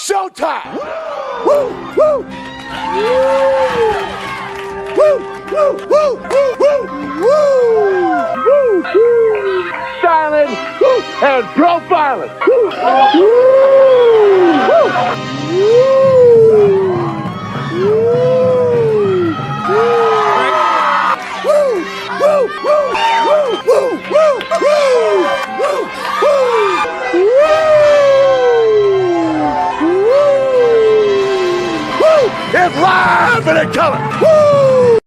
showtime. Woo, woo. Woo, woo, woo, woo, woo, woo, woo. Silent and profiling. Woo, it's live and in color. Woo!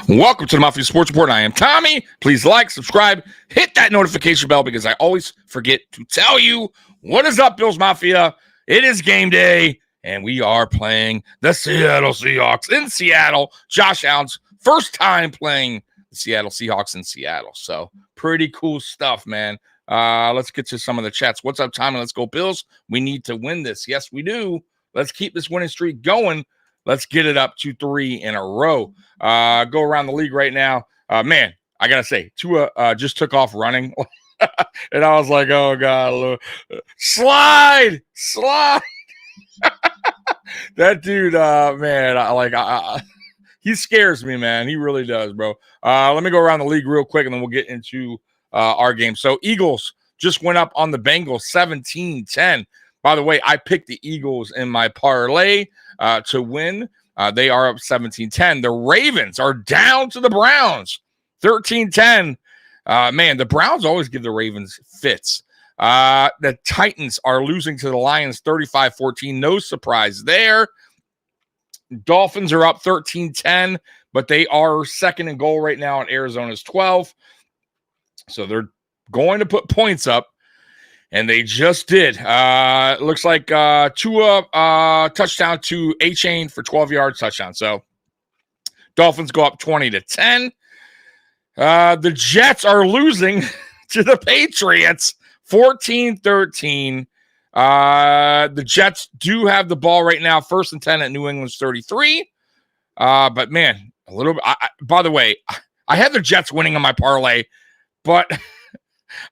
Welcome to the Mafia Sports Report. I am Tommy. Please like, subscribe, hit that notification bell because I always forget to tell you what is up, Bills Mafia. It is game day, and we are playing the Seattle Seahawks in Seattle. Josh Allen's first time playing the Seattle Seahawks in Seattle. So pretty cool stuff, man. Let's get to some of the chats. What's up, Tommy? Let's go, Bills. We need to win this. Yes, we do. Let's keep this winning streak going. Let's get it up to 3 in a row. Go around the league right now. Man, I got to say, Tua just took off running. And I was like, oh, God. Slide. That dude, man, he scares me, man. He really does, bro. Let me go around the league real quick, and then we'll get into our game. So Eagles just went up on the Bengals 17-10. By the way, I picked the Eagles in my parlay to win. They are up 17-10. The Ravens are down to the Browns 13-10. Man, the Browns always give the Ravens fits. The Titans are losing to the Lions 35-14. No surprise there. Dolphins are up 13-10, but they are second and goal right now, and Arizona's 12. So they're going to put points up. And they just did. It looks like Tua touchdown to A-Chain for 12 yards touchdown. So Dolphins go up 20-10. The Jets are losing to the Patriots 14-13. The Jets do have the ball right now, 1st and 10 at New England's 33. But man, a little bit. By the way, I had the Jets winning on my parlay, but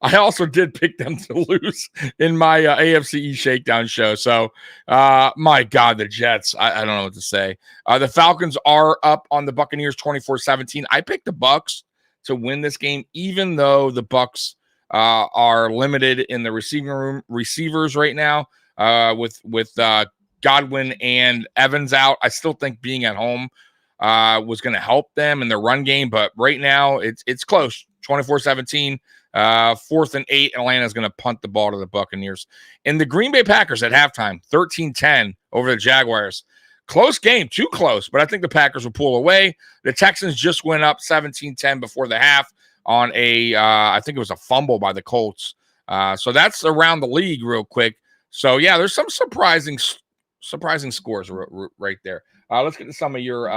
I also did pick them to lose in my AFC East Shakedown show. So, my God, the Jets, I don't know what to say. The Falcons are up on the Buccaneers 24-17. I picked the Bucs to win this game, even though the Bucs are limited in the receiving room receivers right now with Godwin and Evans out. I still think being at home was going to help them in their run game, but right now it's close, 24-17. 4th and 8, Atlanta's going to punt the ball to the Buccaneers. And the Green Bay Packers at halftime, 13-10 over the Jaguars. Close game, too close, but I think the Packers will pull away. The Texans just went up 17-10 before the half on I think it was a fumble by the Colts. So that's around the league real quick. So, yeah, there's some surprising scores right there. Let's get to some of your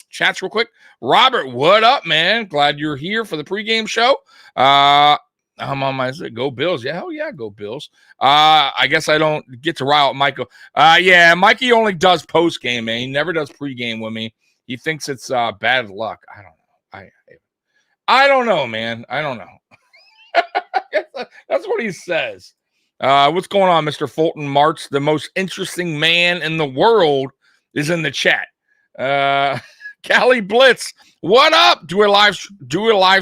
chats real quick. Robert, what up, man? Glad you're here for the pregame show. I'm on my go Bills. Yeah, hell yeah, go Bills. I guess I don't get to rile up Michael. Yeah, Mikey only does postgame, man. He never does pregame with me. He thinks it's bad luck. I don't know. I don't know, man. I don't know. That's what he says. What's going on, Mr. Fulton March? The most interesting man in the world is in the chat. Cali Blitz, what up? Do a live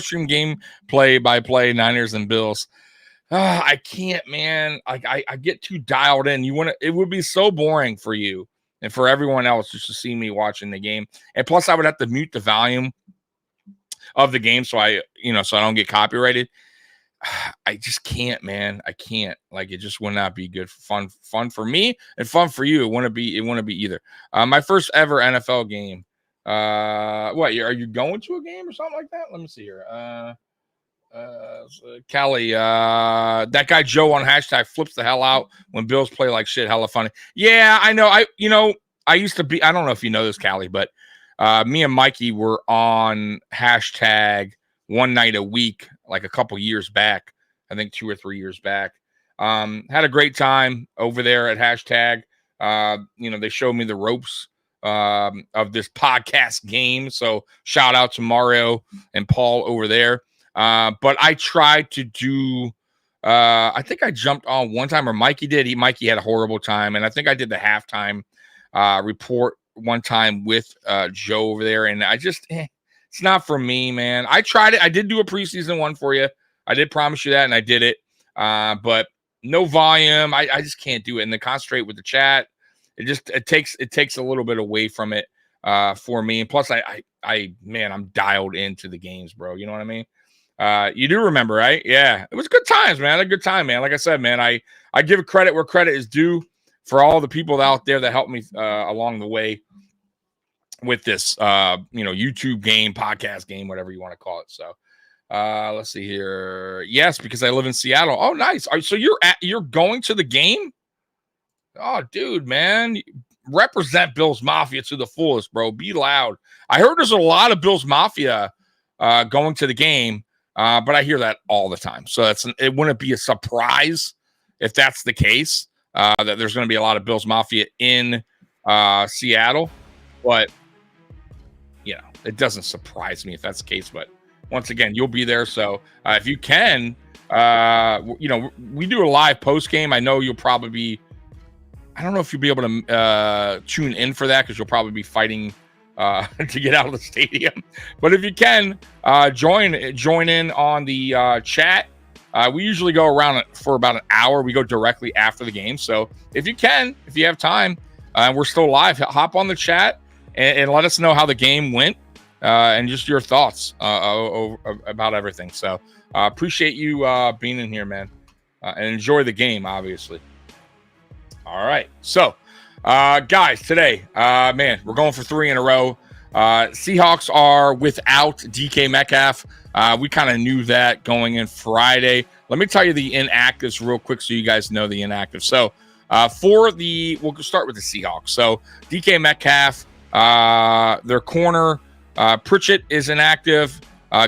stream game play-by-play Niners and Bills. I can't, man. I get too dialed in. It would be so boring for you and for everyone else just to see me watching the game. And plus, I would have to mute the volume of the game so I don't get copyrighted. I just can't, man. I can't. Like, it just would not be good fun for me and fun for you. It wouldn't be either. My first ever NFL game. What, are you going to a game or something like that? Let me see here. Callie, that guy Joe on hashtag flips the hell out when Bills play like shit. Hella funny. Yeah, I know. I used to be, I don't know if you know this, Callie, but me and Mikey were on hashtag one night a week, like a couple years back. I think 2 or 3 years back. Had a great time over there at hashtag. They showed me the ropes of this podcast game. So shout out to Mario and Paul over there. But I tried to do I think I jumped on one time, or Mikey did. Mikey had a horrible time, and I think I did the halftime report one time with Joe over there, and I just it's not for me, man. I tried it. I did do a preseason one for you. I did promise you that, and I did it. But no volume. I just can't do it. And then concentrate with the chat. It takes a little bit away from it for me. And plus, I'm dialed into the games, bro. You know what I mean? You do remember, right? Yeah, it was good times, man. A good time, man. Like I said, man, I give credit where credit is due for all the people out there that helped me along the way with this, YouTube game, podcast game, whatever you want to call it. So, let's see here. Yes, because I live in Seattle. Oh, nice. So you're going to the game? Oh, dude, man, represent Bills Mafia to the fullest, bro. Be loud. I heard there's a lot of Bills Mafia going to the game, but I hear that all the time. So it wouldn't be a surprise if that's the case, that there's going to be a lot of Bills Mafia in Seattle. But, it doesn't surprise me if that's the case. But once again, you'll be there. So if you can, we do a live post game. I know you'll probably be, I don't know if you'll be able to tune in for that because you'll probably be fighting to get out of the stadium. But if you can, join in on the chat. We usually go around for about an hour. We go directly after the game. So if you have time, and we're still live, hop on the chat and let us know how the game went and just your thoughts about everything. So appreciate you being in here, man, and enjoy the game, obviously. All right. So, guys, today, man, we're going for 3 in a row. Seahawks are without DK Metcalf. We kind of knew that going in Friday. Let me tell you the inactives real quick so you guys know the inactives. So, we'll start with the Seahawks. So, DK Metcalf, their corner, Pritchett is inactive.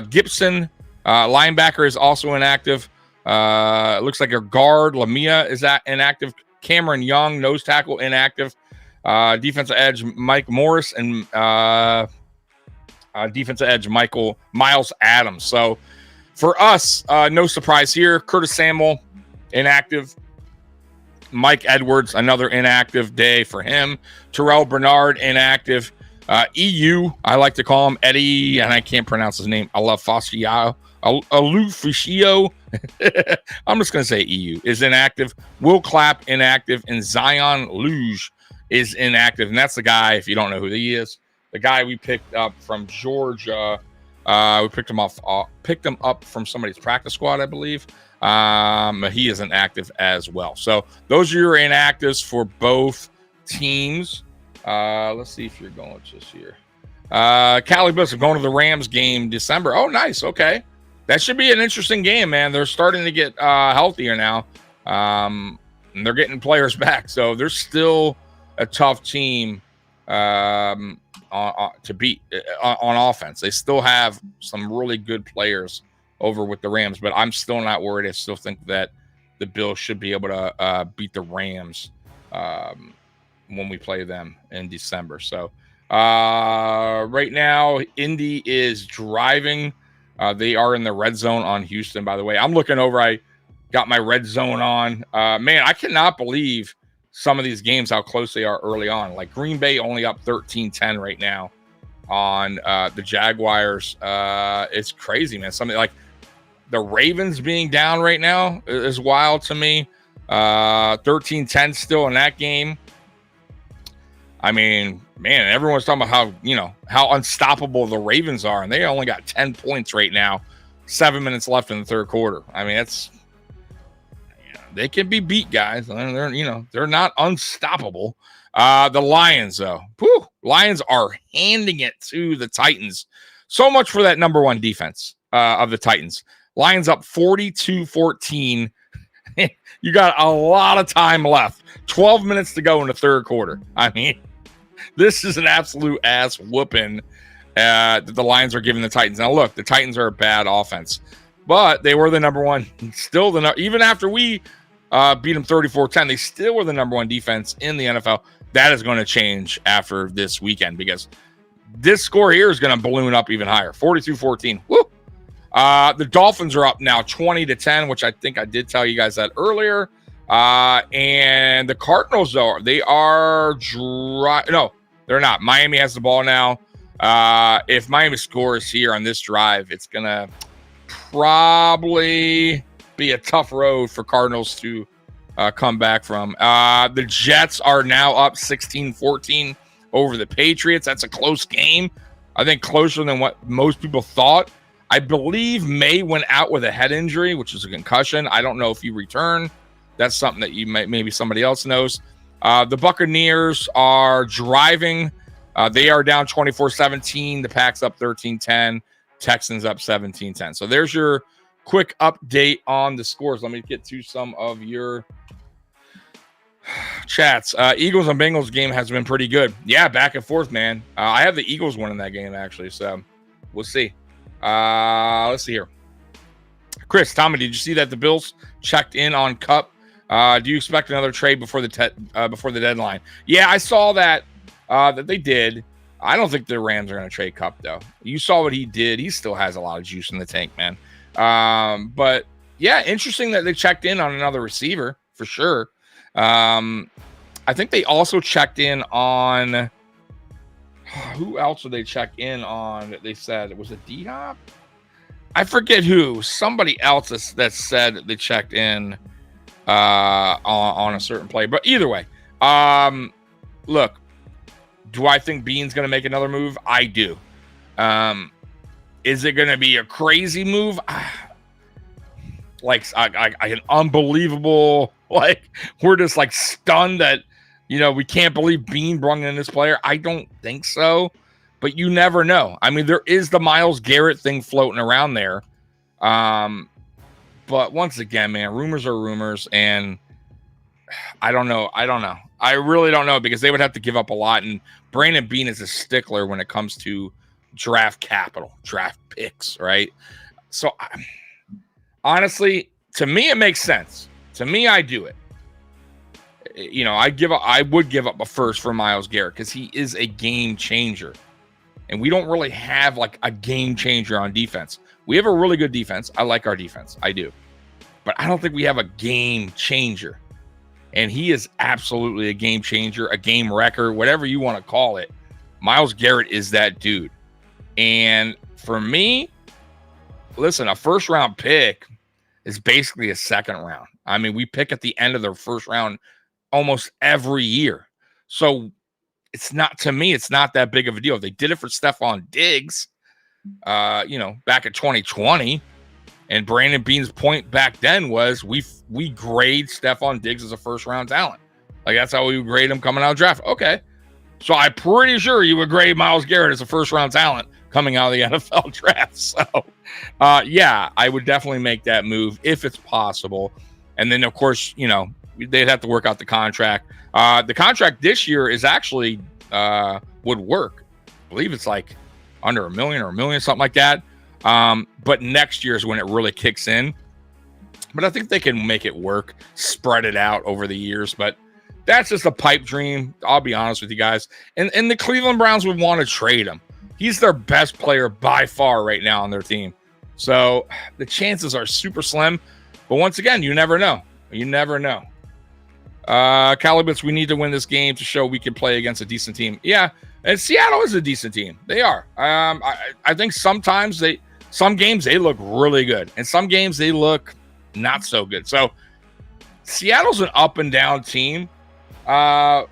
Gibson, linebacker, is also inactive. It looks like a guard, Lamia, is inactive. Cameron Young, nose tackle, inactive. Defensive edge, Mike Morris, and defensive edge, Miles Adams. So for us, no surprise here. Curtis Samuel, inactive. Mike Edwards, another inactive day for him. Terrell Bernard, inactive. EU, I like to call him Eddie, and I can't pronounce his name. Alufashio. I'm just going to say EU is inactive. Will Clapp, inactive. And Zion Luge is inactive. And that's the guy, if you don't know who he is, the guy we picked up from Georgia. We picked him up from somebody's practice squad, I believe. He is inactive as well. So those are your inactives for both teams. Let's see if you're going just here. Callie Bishop going to the Rams game December. Oh, nice. Okay. That should be an interesting game, man. They're starting to get healthier now. And they're getting players back. So they're still a tough team to beat on offense. They still have some really good players over with the Rams, but I'm still not worried. I still think that the Bills should be able to beat the Rams when we play them in December. So right now, Indy is driving. They are in the red zone on Houston, by the way. I'm looking over. I got my red zone on. Man, I cannot believe some of these games, how close they are early on. Like Green Bay only up 13-10 right now on the Jaguars. It's crazy, man. Something like the Ravens being down right now is wild to me. 13-10 still in that game. I mean, man, everyone's talking about how unstoppable the Ravens are, and they only got 10 points right now, 7 minutes left in the third quarter. I mean, they can be beat, guys. They're not unstoppable. The Lions, though, Lions are handing it to the Titans. So much for that number one defense of the Titans. Lions up 42-14. You got a lot of time left. 12 minutes to go in the third quarter. I mean, this is an absolute ass whooping that the Lions are giving the Titans. Now, look, the Titans are a bad offense, but they were the number one. Still, even after we beat them 34-10, they still were the number one defense in the NFL. That is going to change after this weekend because this score here is going to balloon up even higher. 42-14. Woo! The Dolphins are up now 20-10, which I think I did tell you guys that earlier. And the Cardinals, though, they are no, they're not. Miami has the ball now. If Miami scores here on this drive, it's gonna probably be a tough road for Cardinals to come back from. The Jets are now up 16-14 over the Patriots. That's a close game. I think closer than what most people thought. I believe May went out with a head injury, which is a concussion. I don't know if he returned. That's something that maybe somebody else knows. The Buccaneers are driving. They are down 24-17. The Packs up 13-10. Texans up 17-10. So there's your quick update on the scores. Let me get to some of your chats. Eagles and Bengals game has been pretty good. Yeah, back and forth, man. I have the Eagles winning that game, actually. So we'll see. Let's see here. Chris, Tommy, did you see that the Bills checked in on Kupp? Do you expect another trade before the deadline? Yeah, I saw that they did. I don't think the Rams are going to trade Kupp, though. You saw what he did. He still has a lot of juice in the tank, man. But yeah, interesting that they checked in on another receiver for sure. I think they also checked in on who else did they check in on? They said it was a D-Hop. I forget who. Somebody else that said they checked in on a certain play. But either way, look, do I think Bean's going to make another move? I do. Is it going to be a crazy move? Like an unbelievable, like we're just like stunned that, we can't believe Bean brought in this player. I don't think so, but you never know. I mean, there is the Myles Garrett thing floating around there. But once again, man, rumors are rumors, and I don't know. I really don't know, because they would have to give up a lot, and Brandon Bean is a stickler when it comes to draft capital, draft picks, right? So honestly, to me, it makes sense. To me, I do it. I would give up a first for Myles Garrett, because he is a game changer. And we don't really have like a game changer on defense. We have a really good defense. I like our defense. I do. But I don't think we have a game changer. And he is absolutely a game changer, a game wrecker, whatever you want to call it. Myles Garrett is that dude. And for me, listen, a first round pick is basically a second round. I mean, we pick at the end of the first round almost every year. So it's not that big of a deal. They did it for Stephon Diggs, back in 2020. And Brandon Bean's point back then was we grade Stephon Diggs as a first round talent. Like, that's how we would grade him coming out of the draft. Okay. So I'm pretty sure you would grade Myles Garrett as a first round talent coming out of the NFL draft. So, yeah, I would definitely make that move if it's possible. And then, of course, they'd have to work out the contract. The contract this year is actually would work. I believe it's like under $1 million or $1 million, something like that. But next year is when it really kicks in. But I think they can make it work, spread it out over the years. But that's just a pipe dream. I'll be honest with you guys. And the Cleveland Browns would want to trade him. He's their best player by far right now on their team. So the chances are super slim. But once again, you never know. You never know. Calibits, we need to win this game to show we can play against a decent team. Yeah, and Seattle is a decent team. They are. I think sometimes some games they look really good, and some games they look not so good. So Seattle's an up and down team, but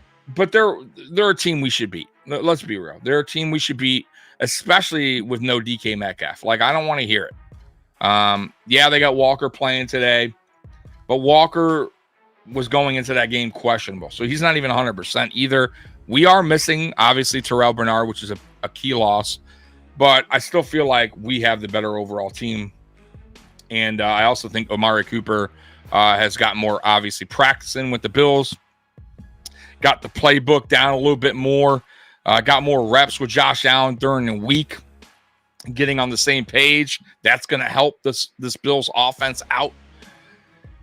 they're a team we should beat. Let's be real. They're a team we should beat, especially with no DK Metcalf. Like, I don't want to hear it. Yeah, they got Walker playing today, but Walker was going into that game questionable. So he's not even 100% either. We are missing, obviously, Terrell Bernard, which is a key loss. But I still feel like we have the better overall team. And I also think Amari Cooper has got more, obviously, practicing with the Bills. Got the playbook down a little bit more. Got more reps with Josh Allen during the week. Getting on the same page. That's going to help this Bills offense out.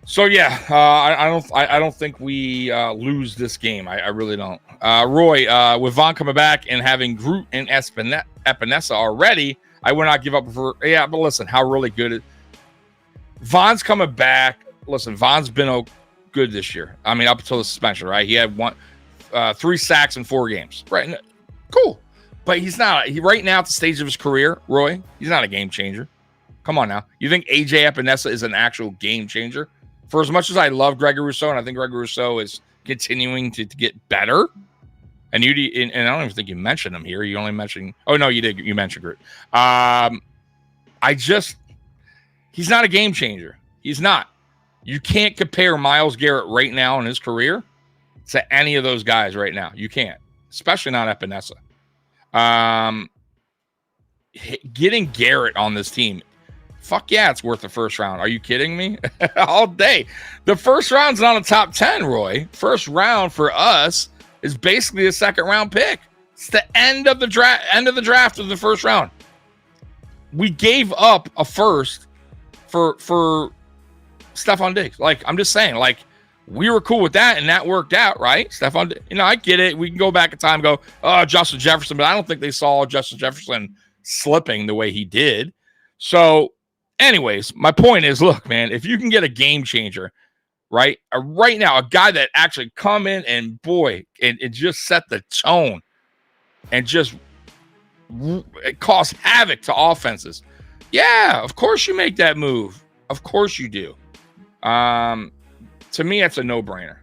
So yeah, I don't think we lose this game. I really don't. Roy, with Von coming back and having Groot and Epinesa already, I would not give up for. Yeah, but listen, how really good Von's coming back. Listen, Von's been good this year. I mean, up until the suspension, right? He had 3 sacks in 4 games. Right, cool. But he's not. Right now at the stage of his career, Roy, he's not a game changer. Come on now. You think AJ Epinesa is an actual game changer? For as much as I love Gregory Rousseau, and I think Gregory Rousseau is continuing to get better, and I don't even think you mentioned him here. You only mentioned, oh no, you did. You mentioned Groot. He's not a game changer. He's not. You can't compare Myles Garrett right now in his career to any of those guys right now. You can't, especially not Epinesa. Getting Garrett on this team, fuck yeah, it's worth the first round. Are you kidding me? All day. The first round's not a top 10, Roy. First round for us is basically a second round pick. It's the end of the draft of the first round. We gave up a first for Stephon Diggs. Like, I'm just saying, like, we were cool with that, and that worked out, right? Stephon, I get it. We can go back in time and go, oh, Justin Jefferson, but I don't think they saw Justin Jefferson slipping the way he did. So, anyways, my point is, look, man, if you can get a game changer, right? Right now, a guy that actually come in and, boy, it just set the tone and just it caused havoc to offenses. Yeah, of course you make that move. Of course you do. To me, that's a no-brainer.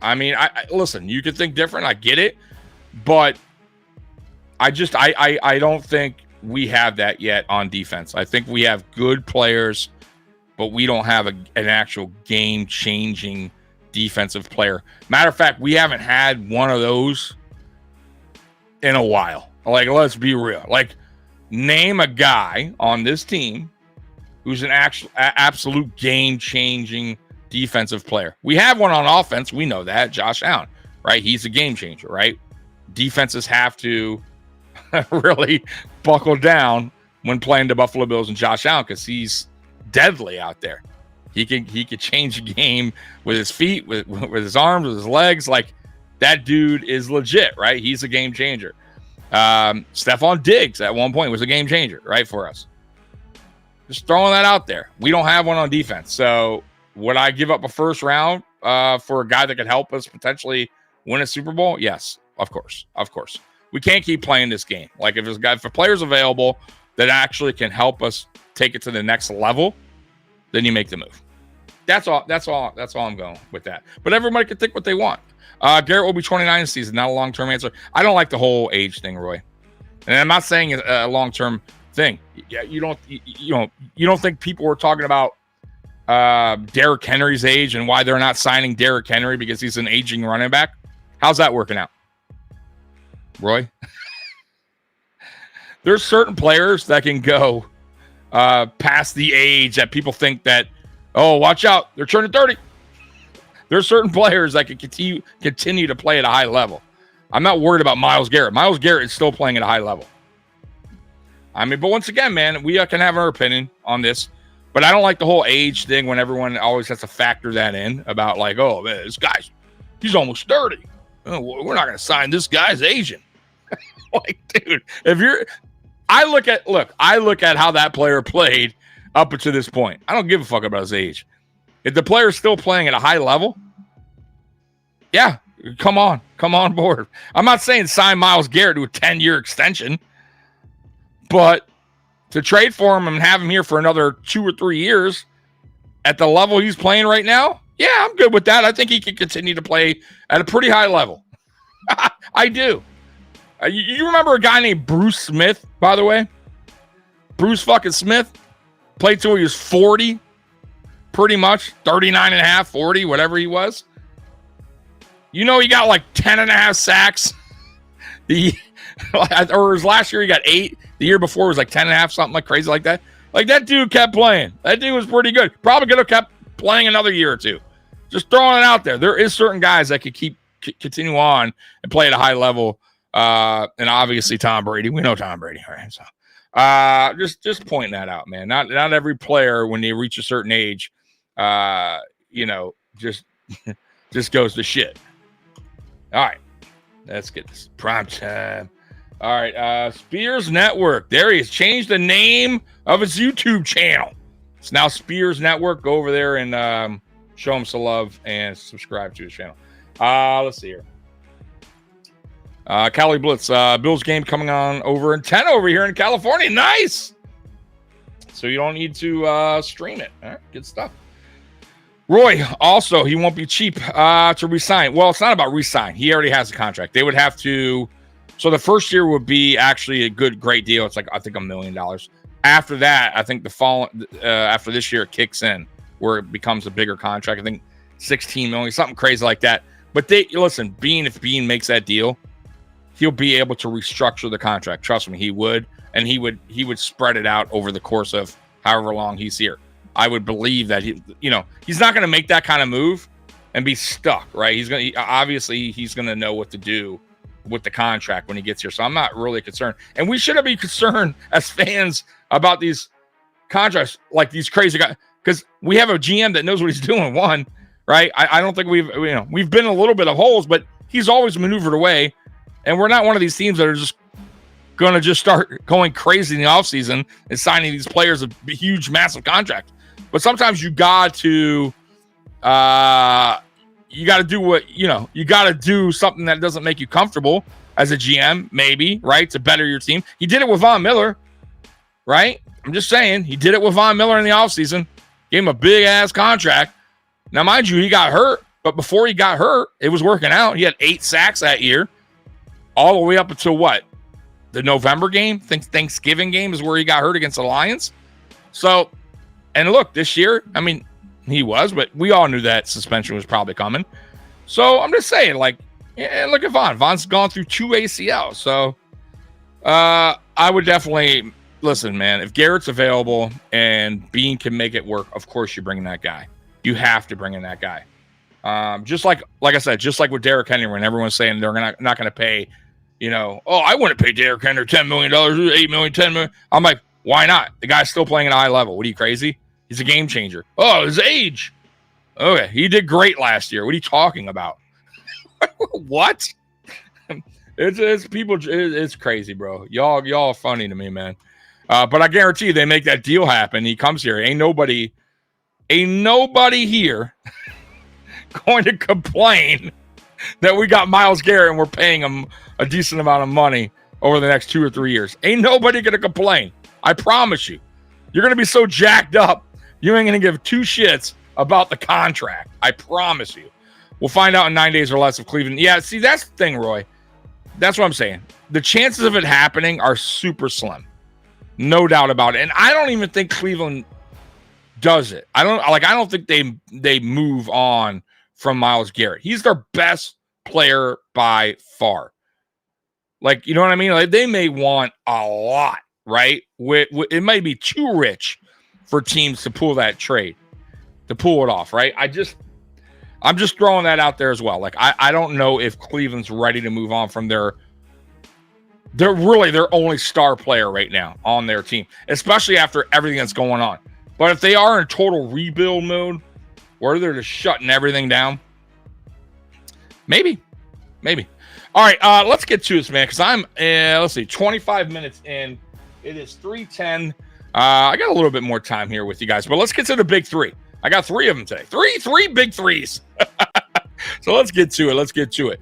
I mean, I listen, you could think different. I get it. But I don't think we have that yet on defense. I think we have good players, but we don't have an actual game-changing defensive player. Matter of fact, we haven't had one of those in a while. Like, let's be real. Like, name a guy on this team who's an absolute game-changing defensive player. We have one on offense. We know that. Josh Allen, right? He's a game changer, right? Defenses have to really buckle down when playing the Buffalo Bills and Josh Allen because he's deadly out there. He could change the game with his feet, with his arms, with his legs. Like, that dude is legit, right? He's a game changer. Stephon Diggs at one point was a game changer, right, for us. Just throwing that out there. We don't have one on defense. So would I give up a first round for a guy that could help us potentially win a Super Bowl? Yes, of course. Of course. We can't keep playing this game. Like, if a player's available that actually can help us take it to the next level, then you make the move. That's all I'm going with that. But everybody can think what they want. Garrett will be 29 this season, not a long-term answer. I don't like the whole age thing, Roy. And I'm not saying a long-term thing. Yeah, you don't think people were talking about Derrick Henry's age and why they're not signing Derrick Henry because he's an aging running back? How's that working out, Roy? There's certain players that can go past the age that people think that, oh, watch out, they're turning 30. There's certain players that can continue to play at a high level. I'm not worried about Myles Garrett. Myles Garrett is still playing at a high level. I mean, but once again, man, we can have our opinion on this, but I don't like the whole age thing when everyone always has to factor that in about, like, oh, man, this guy's, he's almost 30. Oh, we're not going to sign this guy's Asian. Like, dude, I look at how that player played up until this point. I don't give a fuck about his age. If the player's still playing at a high level, yeah, come on board. I'm not saying sign Myles Garrett to a 10-year extension, but to trade for him and have him here for another 2 or 3 years at the level he's playing right now, yeah, I'm good with that. I think he can continue to play at a pretty high level. I do. You remember a guy named Bruce Smith, by the way? Bruce fucking Smith played till he was 40, pretty much 39 and a half, 40, whatever he was. You know, he got like 10 and a half sacks. Or his last year he got 8. The year before was like 10 and a half, something like crazy like that. Like, that dude kept playing. That dude was pretty good. Probably could have kept playing another year or two. Just throwing it out there. There is certain guys that could continue on and play at a high level. And obviously Tom Brady. We know Tom Brady, right? So just pointing that out, man. Not every player, when they reach a certain age, just just goes to shit. All right, let's get this prime time. All right, Spears Network. There he has changed the name of his YouTube channel. It's now Spears Network. Go over there and show him some love and subscribe to his channel. Let's see here. Cali Blitz. Bills game coming on over in 10 over here in California. Nice. So you don't need to stream it. All right, good stuff. Roy, also, he won't be cheap to resign. Well, it's not about resign. He already has a contract. They would have to. So the first year would be actually a great deal. It's like, I think, $1 million. After that, I think after this year, it kicks in where it becomes a bigger contract. I think 16 million, something crazy like that. But listen, if Bean makes that deal, he'll be able to restructure the contract. Trust me, he would. And he would spread it out over the course of however long he's here. I would believe that he's not going to make that kind of move and be stuck, right? He's going to know what to do with the contract when he gets here. So I'm not really concerned. And we shouldn't be concerned as fans about these contracts, like these crazy guys, because we have a GM that knows what he's doing. One, right? I don't think we've been in a little bit of holes, but he's always maneuvered away. And we're not one of these teams that are just going to just start going crazy in the offseason and signing these players a huge, massive contract. But sometimes you got to do what, you got to do something that doesn't make you comfortable as a GM, maybe, right? To better your team. He did it with Von Miller, right? I'm just saying, he did it with Von Miller in the offseason. Gave him a big ass contract. Now, mind you, he got hurt, but before he got hurt, it was working out. He had 8 sacks that year, all the way up until what? The November game, Thanksgiving game is where he got hurt against the Lions. So, and look, this year, I mean, he was, but we all knew that suspension was probably coming. So I'm just saying, look at Von. Von's gone through 2 ACLs. So I would definitely listen, man. If Garrett's available and Bean can make it work, of course you're bringing that guy. You have to bring in that guy. Just like I said, just like with Derrick Henry, when everyone's saying they're not going to pay, I wouldn't pay Derrick Henry $10 million, $8 million, $10 million. I'm like, why not? The guy's still playing at a high level. What are you, crazy? He's a game changer. Oh, his age. Okay, he did great last year. What are you talking about? What? It's crazy, bro. Y'all are funny to me, man. But I guarantee you, they make that deal happen. He comes here. Ain't nobody here going to complain that we got Myles Garrett and we're paying him a decent amount of money over the next 2 or 3 years. Ain't nobody going to complain. I promise you. You're going to be so jacked up, you ain't going to give 2 shits about the contract. I promise you. We'll find out in 9 days or less of Cleveland. Yeah, see, that's the thing, Roy. That's what I'm saying. The chances of it happening are super slim. No doubt about it. And I don't even think Cleveland does it. I don't think they move on from Myles Garrett. He's their best player by far. You know what I mean? They may want a lot, right? It may be too rich for teams to pull that trade, to pull it off, right? I'm just throwing that out there as well. I don't know if Cleveland's ready to move on from they're really their only star player right now on their team, especially after everything that's going on. But if they are in total rebuild mode, where they're just shutting everything down, maybe. All right, let's get to this, man, because I'm, 25 minutes in. It is 3:10. I got a little bit more time here with you guys, but let's get to the big 3. I got 3 of them today. Three big 3s. So let's get to it.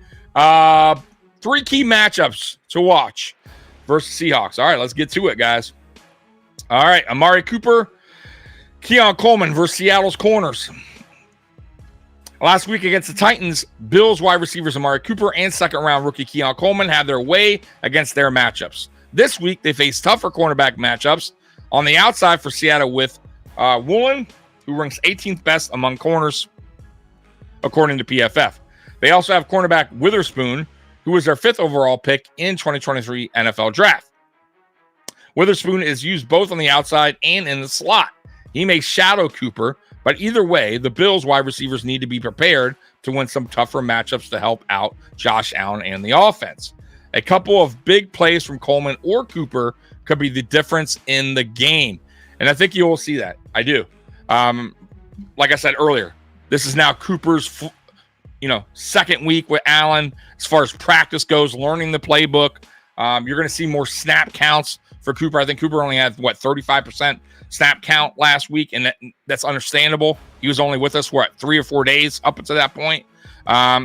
3 key matchups to watch versus Seahawks. All right, let's get to it, guys. All right, Amari Cooper, Keon Coleman versus Seattle's corners. Last week against the Titans, Bills wide receivers Amari Cooper and second-round rookie Keon Coleman had their way against their matchups. This week, they face tougher cornerback matchups on the outside for Seattle with Woolen, who ranks 18th best among corners, according to PFF. They also have cornerback Witherspoon, who was their 5th overall pick in 2023 NFL Draft. Witherspoon is used both on the outside and in the slot. He may shadow Cooper, but either way, the Bills wide receivers need to be prepared to win some tougher matchups to help out Josh Allen and the offense. A couple of big plays from Coleman or Cooper could be the difference in the game. And I think you will see that. I do. Like I said earlier, This is now Cooper's, second week with Allen as far as practice goes, learning the playbook. You're going to see more snap counts for Cooper. I think Cooper only had 35% snap count last week, and that's understandable. He was only with us 3 or 4 days up until that point.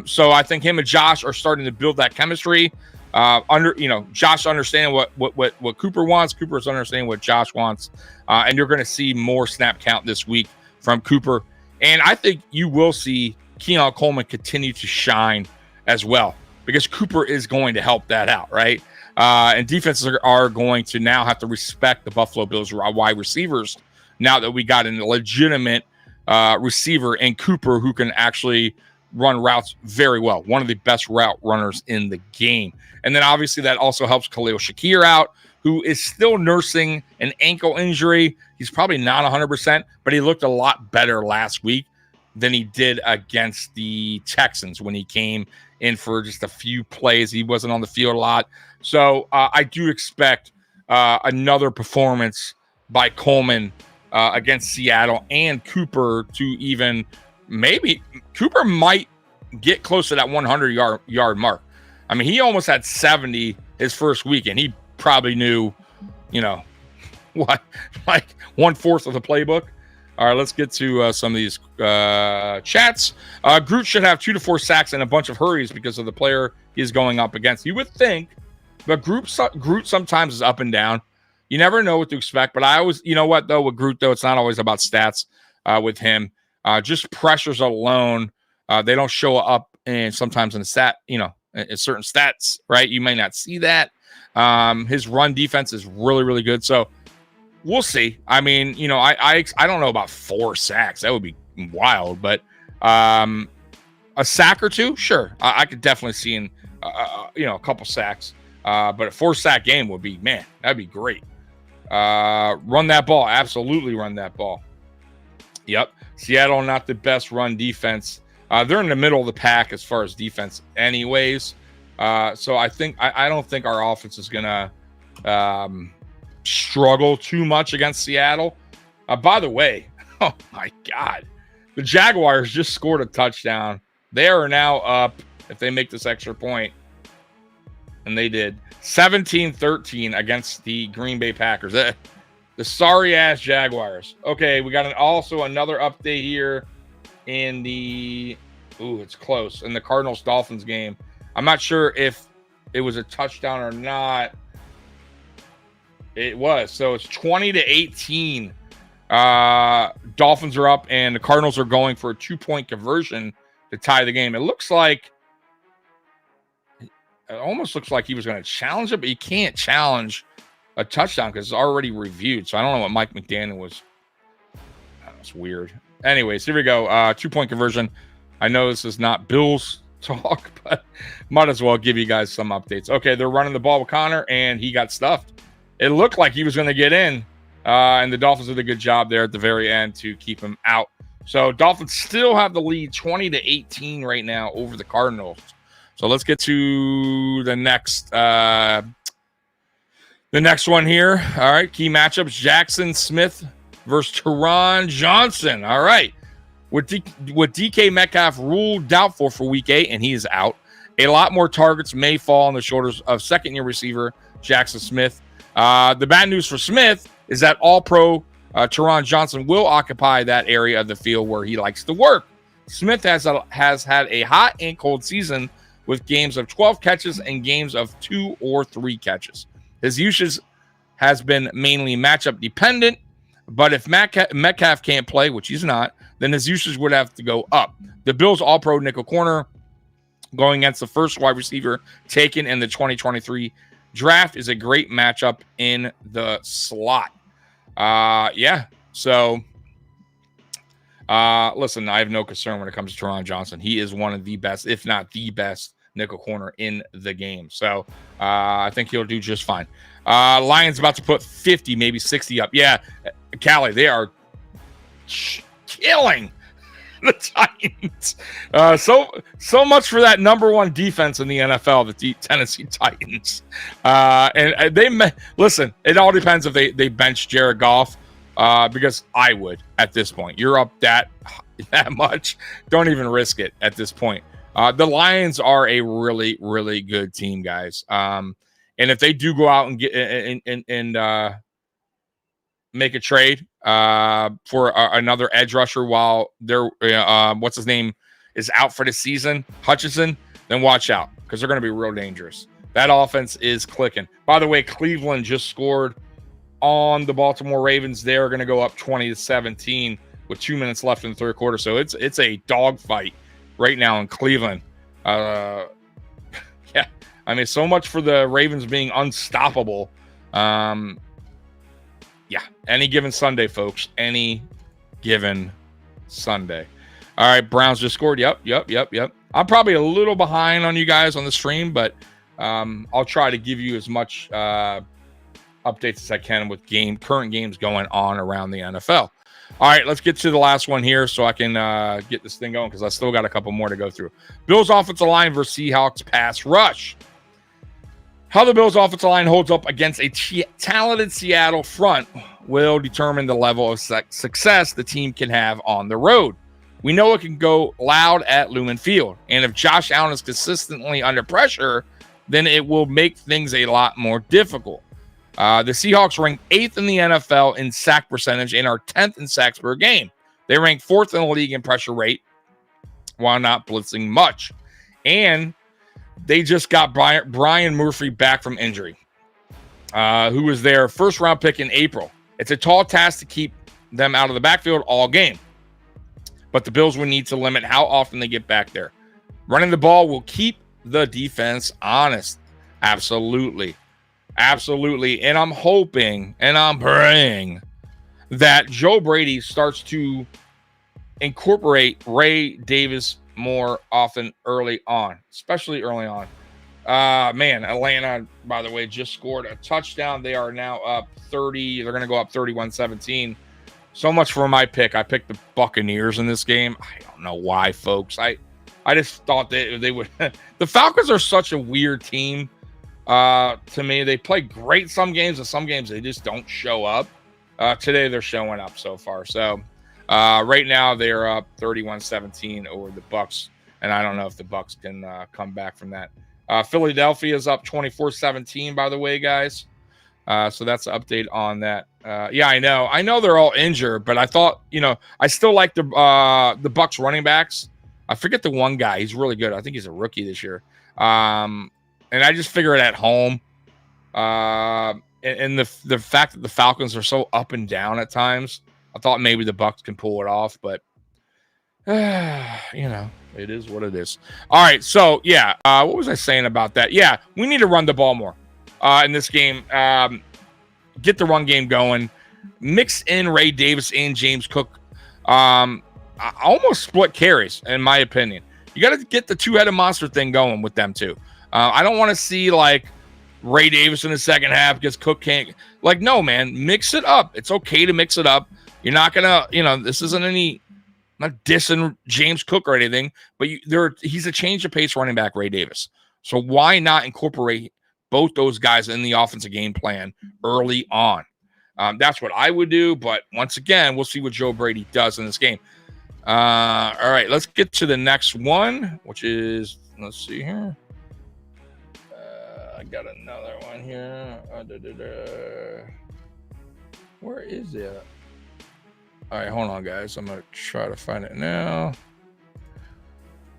So I think him and Josh are starting to build that chemistry. Josh understanding what Cooper wants. Cooper's understanding what Josh wants, and you're going to see more snap count this week from Cooper. And I think you will see Keon Coleman continue to shine as well, because Cooper is going to help that out, right? And defenses are going to now have to respect the Buffalo Bills wide receivers now that we got a legitimate receiver in Cooper who can actually run routes very well. One of the best route runners in the game. And then obviously that also helps Khalil Shakir out, who is still nursing an ankle injury. He's probably not 100%, but he looked a lot better last week than he did against the Texans when he came in for just a few plays. He wasn't on the field a lot. So I do expect another performance by Coleman against Seattle, and Cooper to even maybe Cooper might get close to that 100-yard mark. I mean, he almost had 70 his first week, and he probably knew, like 1/4 of the playbook. All right, let's get to some of these chats. Groot should have 2 to 4 sacks and a bunch of hurries because of the player he's going up against. You would think, but Groot sometimes is up and down. You never know what to expect. But I always, with Groot, though, it's not always about stats with him. Just pressures alone, they don't show up, and sometimes in the in certain stats, right? You may not see that. His run defense is really, really good. So we'll see. I mean, I don't know about 4 sacks. That would be wild. But a sack or 2, sure. I could definitely see in a couple sacks. But a 4-sack game would be, man, that'd be great. Run that ball. Absolutely run that ball. Yep. Seattle, not the best run defense. They're in the middle of the pack as far as defense anyways. So I don't think our offense is going to struggle too much against Seattle. By the way, oh my God, the Jaguars just scored a touchdown. They are now up, if they make this extra point, and they did, 17-13 against the Green Bay Packers. The sorry-ass Jaguars. Okay, we got also another update here in the it's close, in the Cardinals-Dolphins game. I'm not sure if it was a touchdown or not. It was. So it's 20-18. Dolphins are up, and the Cardinals are going for a 2-point conversion to tie the game. It almost looks like he was going to challenge it, but you can't challenge a touchdown because it's already reviewed. So I don't know what Mike McDaniel was. That's weird. Anyways, here we go. 2-point conversion. I know this is not Bills talk, but might as well give you guys some updates. Okay, they're running the ball with Connor, and he got stuffed. It looked like he was going to get in, and the Dolphins did a good job there at the very end to keep him out. So Dolphins still have the lead 20-18 right now over the Cardinals. So let's get to the next one here. All right, key matchups: Jackson Smith versus Teron Johnson. All right, with DK Metcalf ruled doubtful for Week 8, and he is out. A lot more targets may fall on the shoulders of second-year receiver Jackson Smith. The bad news for Smith is that All-Pro Teron Johnson will occupy that area of the field where he likes to work. Smith has had a hot and cold season with games of 12 catches and games of 2 or 3 catches. His usage has been mainly matchup dependent, but if Metcalf can't play, which he's not, then his usage would have to go up. The Bills All-Pro nickel corner going against the first wide receiver taken in the 2023 draft is a great matchup in the slot. So listen, I have no concern when it comes to Teron Johnson. He is one of the best, if not the best, nickel corner in the game. So I think he'll do just fine. Lions about to put 50, maybe 60 up. Yeah, Callie, they are killing the Titans. So much for that number 1 defense in the NFL, the Tennessee Titans. And they listen. It all depends if they bench Jared Goff, because I would at this point. You're up that that much. Don't even risk it at this point. The Lions are a really, really good team, guys. And if they do go out and get and make a trade for another edge rusher while they're what's his name is out for the season, Hutchinson, then watch out because they're going to be real dangerous. That offense is clicking. By the way, Cleveland just scored on the Baltimore Ravens. They're going to go up 20-17 with 2 minutes left in the third quarter. So it's a dogfight right now in Cleveland. Yeah, I mean, so much for the Ravens being unstoppable. Yeah, any given Sunday, folks. Any given Sunday. All right, Browns just scored. Yep. I'm probably a little behind on you guys on the stream, but I'll try to give you as much updates as I can with current games going on around the NFL. All right, let's get to the last one here so I can get this thing going because I still got a couple more to go through. Bills offensive line versus Seahawks pass rush. How the Bills offensive line holds up against a talented Seattle front will determine the level of success the team can have on the road. We know it can go loud at Lumen Field, and if Josh Allen is consistently under pressure, then it will make things a lot more difficult. The Seahawks rank 8th in the NFL in sack percentage and are 10th in sacks per game. They rank 4th in the league in pressure rate while not blitzing much. And they just got Brian Murphy back from injury, who was their first-round pick in April. It's a tall task to keep them out of the backfield all game. But the Bills will need to limit how often they get back there. Running the ball will keep the defense honest. Absolutely. And I'm hoping and I'm praying that Joe Brady starts to incorporate Ray Davis more often early on, especially early on. Man, Atlanta, by the way, just scored a touchdown. They are now up 30. They're going to go up 31-17. So much for my pick. I picked the Buccaneers in this game. I don't know why, folks. I just thought that they would. The Falcons are such a weird team to me. They play great some games, and some games they just don't show up. Today they're showing up so far. So right now they're up 31-17 over the Bucks, and I don't know if the Bucks can come back from that. Philadelphia is up 24-17, by the way, guys. So that's an update on that. Yeah, I know they're all injured, but I thought, I still like the Bucks running backs. I forget the one guy. He's really good. I think he's a rookie this year. And I just figure it at home. And the fact that the Falcons are so up and down at times, I thought maybe the Bucks can pull it off, but it is what it is. All right, so yeah, what was I saying about that? Yeah, we need to run the ball more in this game. Get the run game going. Mix in Ray Davis and James Cook. Almost split carries, in my opinion. You got to get the two-headed monster thing going with them too. I don't want to see like Ray Davis in the second half because Cook can't. Like, no, man, mix it up. It's okay to mix it up. You're not gonna, this isn't any. Not dissing James Cook or anything, but he's a change of pace running back, Ray Davis. So why not incorporate both those guys in the offensive game plan early on? That's what I would do. But once again, we'll see what Joe Brady does in this game. All right, let's get to the next one, which is, let's see here. I got another one here. Where is it? All right, hold on, guys. I'm going to try to find it now.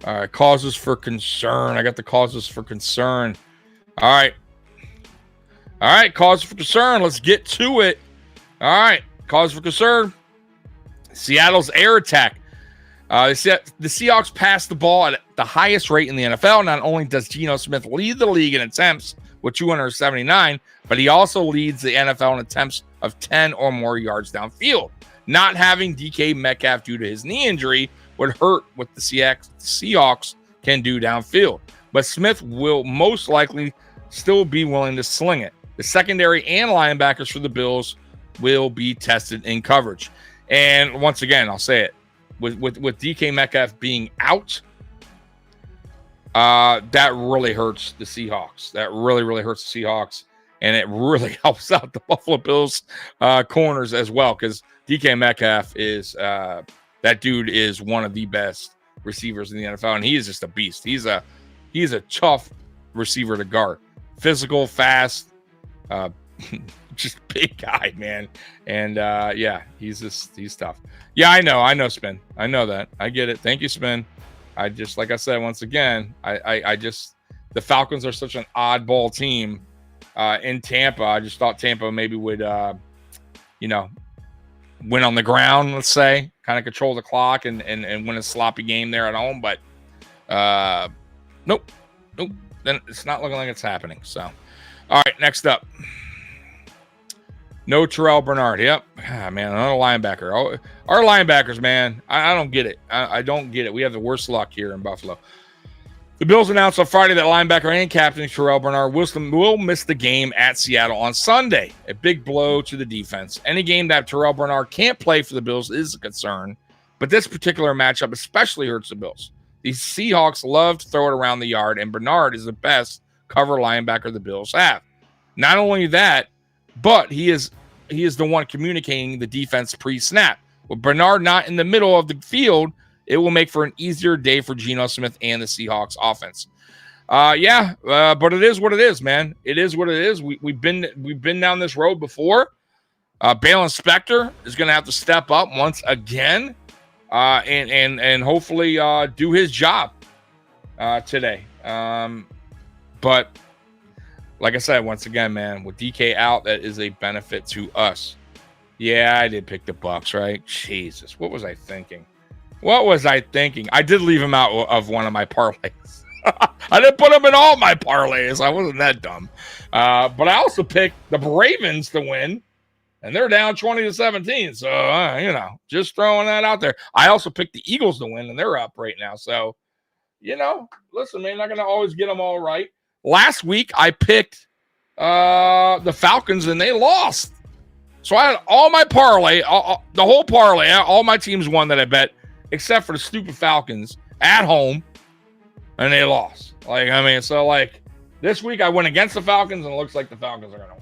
All right, causes for concern. I got the causes for concern. All right, causes for concern. Let's get to it. All right, cause for concern. Seattle's air attack. The Seahawks pass the ball at the highest rate in the NFL. Not only does Geno Smith lead the league in attempts with 279, but he also leads the NFL in attempts of 10 or more yards downfield. Not having DK Metcalf due to his knee injury would hurt what the Seahawks can do downfield. But Smith will most likely still be willing to sling it. The secondary and linebackers for the Bills will be tested in coverage. And once again, I'll say it, with DK Metcalf being out, that really hurts the Seahawks. That really, really hurts the Seahawks. And it really helps out the Buffalo Bills corners as well, because DK Metcalf is That dude is one of the best receivers in the NFL, and he is just a beast. He's a tough receiver to guard. Physical, fast, just big guy, man. And yeah, he's tough. Yeah, I know, Spin. I know that. I get it. Thank you, Spin. I just, like I said, once again, I just, the Falcons are such an oddball team in Tampa. I just thought Tampa maybe would, win on the ground, let's say, kind of control the clock and win a sloppy game there at home. But nope. Then it's not looking like it's happening. So, all right, next up. No Terrell Bernard. Yep. Man, another linebacker. Our linebackers, man, I don't get it. I don't get it. We have the worst luck here in Buffalo. The Bills announced on Friday that linebacker and captain Terrell Bernard will miss the game at Seattle on Sunday. A big blow to the defense. Any game that Terrell Bernard can't play for the Bills is a concern, but this particular matchup especially hurts the Bills. The Seahawks love to throw it around the yard, and Bernard is the best cover linebacker the Bills have. Not only that, but he is the one communicating the defense pre-snap. With Bernard not in the middle of the field, it will make for an easier day for Geno Smith and the Seahawks offense. But it is what it is, man. It is what it is. We've been down this road before. Balen Spector is going to have to step up once again, and hopefully do his job today. But like I said, once again, man, with DK out, that is a benefit to us. Yeah, I did pick the Bucks, right? Jesus, what was I thinking? I did leave him out of one of my parlays. I didn't put him in all my parlays. I wasn't that dumb. But I also picked the Ravens to win, and they're down 20-17. So, just throwing that out there. I also picked the Eagles to win, and they're up right now. So, listen, man, not going to always get them all right. Last week, I picked the Falcons, and they lost. So I had all my parlay, the whole parlay, all my teams won that I bet, except for the stupid Falcons at home, and they lost. This week I went against the Falcons, and it looks like the Falcons are going to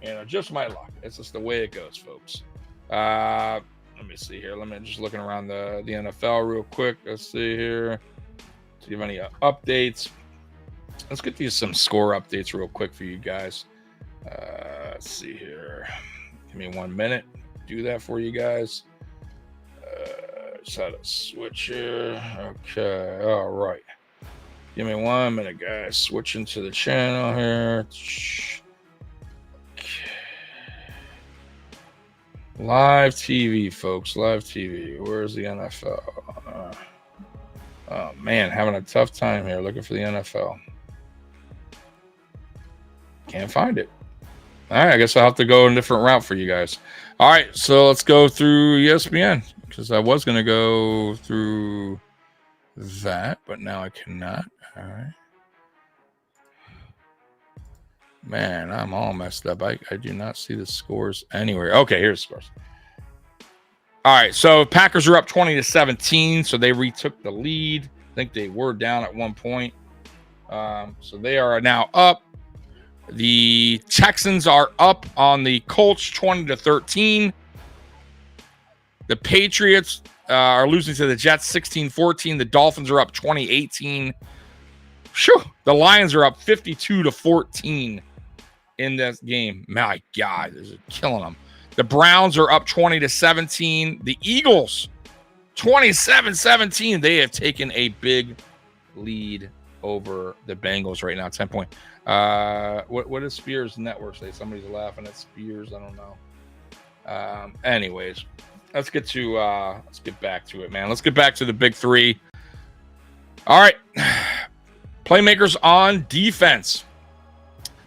win. Just my luck. It's just the way it goes, folks. Let me see here. Let me just looking around the NFL real quick. Let's see here. See if you have any updates. Let's get these some score updates real quick for you guys. Let's see here. Give me 1 minute. Do that for you guys. Just had to switch here. Okay. All right. Give me 1 minute, guys. Switching to the channel here. Okay. Live TV, folks. Live TV. Where's the NFL? Oh, man. Having a tough time here looking for the NFL. Can't find it. All right, I guess I'll have to go a different route for you guys. All right, so let's go through ESPN because I was going to go through that, but now I cannot. All right. Man, I'm all messed up. I do not see the scores anywhere. Okay, here's the scores. All right, so Packers are up 20-17, so they retook the lead. I think they were down at one point. So they are now up. The Texans are up on the Colts 20-13. The Patriots are losing to the Jets 16-14. The Dolphins are up 20-18. The Lions are up 52-14 in this game. My God, this is killing them. The Browns are up 20-17. The Eagles 27-17. They have taken a big lead over the Bengals right now. 10 point. What does Spears Network say? Somebody's laughing at Spears. I don't know. Anyways, let's get back to it, man. Let's get back to the big three. All right. Playmakers on defense.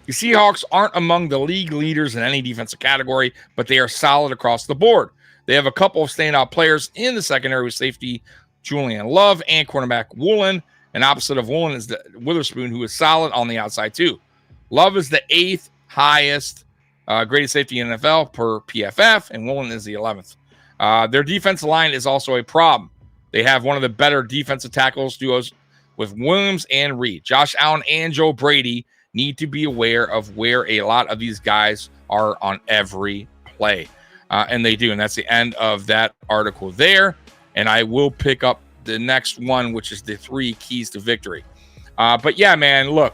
The Seahawks aren't among the league leaders in any defensive category, but they are solid across the board. They have a couple of standout players in the secondary with safety Julian Love and cornerback Woolen. And opposite of Woolen is the Witherspoon, who is solid on the outside too. Love is the 8th highest graded safety in NFL per PFF, and Woolen is the 11th. Their defensive line is also a problem. They have one of the better defensive tackles duos with Williams and Reed. Josh Allen and Joe Brady need to be aware of where a lot of these guys are on every play. And they do. And that's the end of that article there. and I will pick up the next one, which is the 3 keys to victory. But yeah, man, look,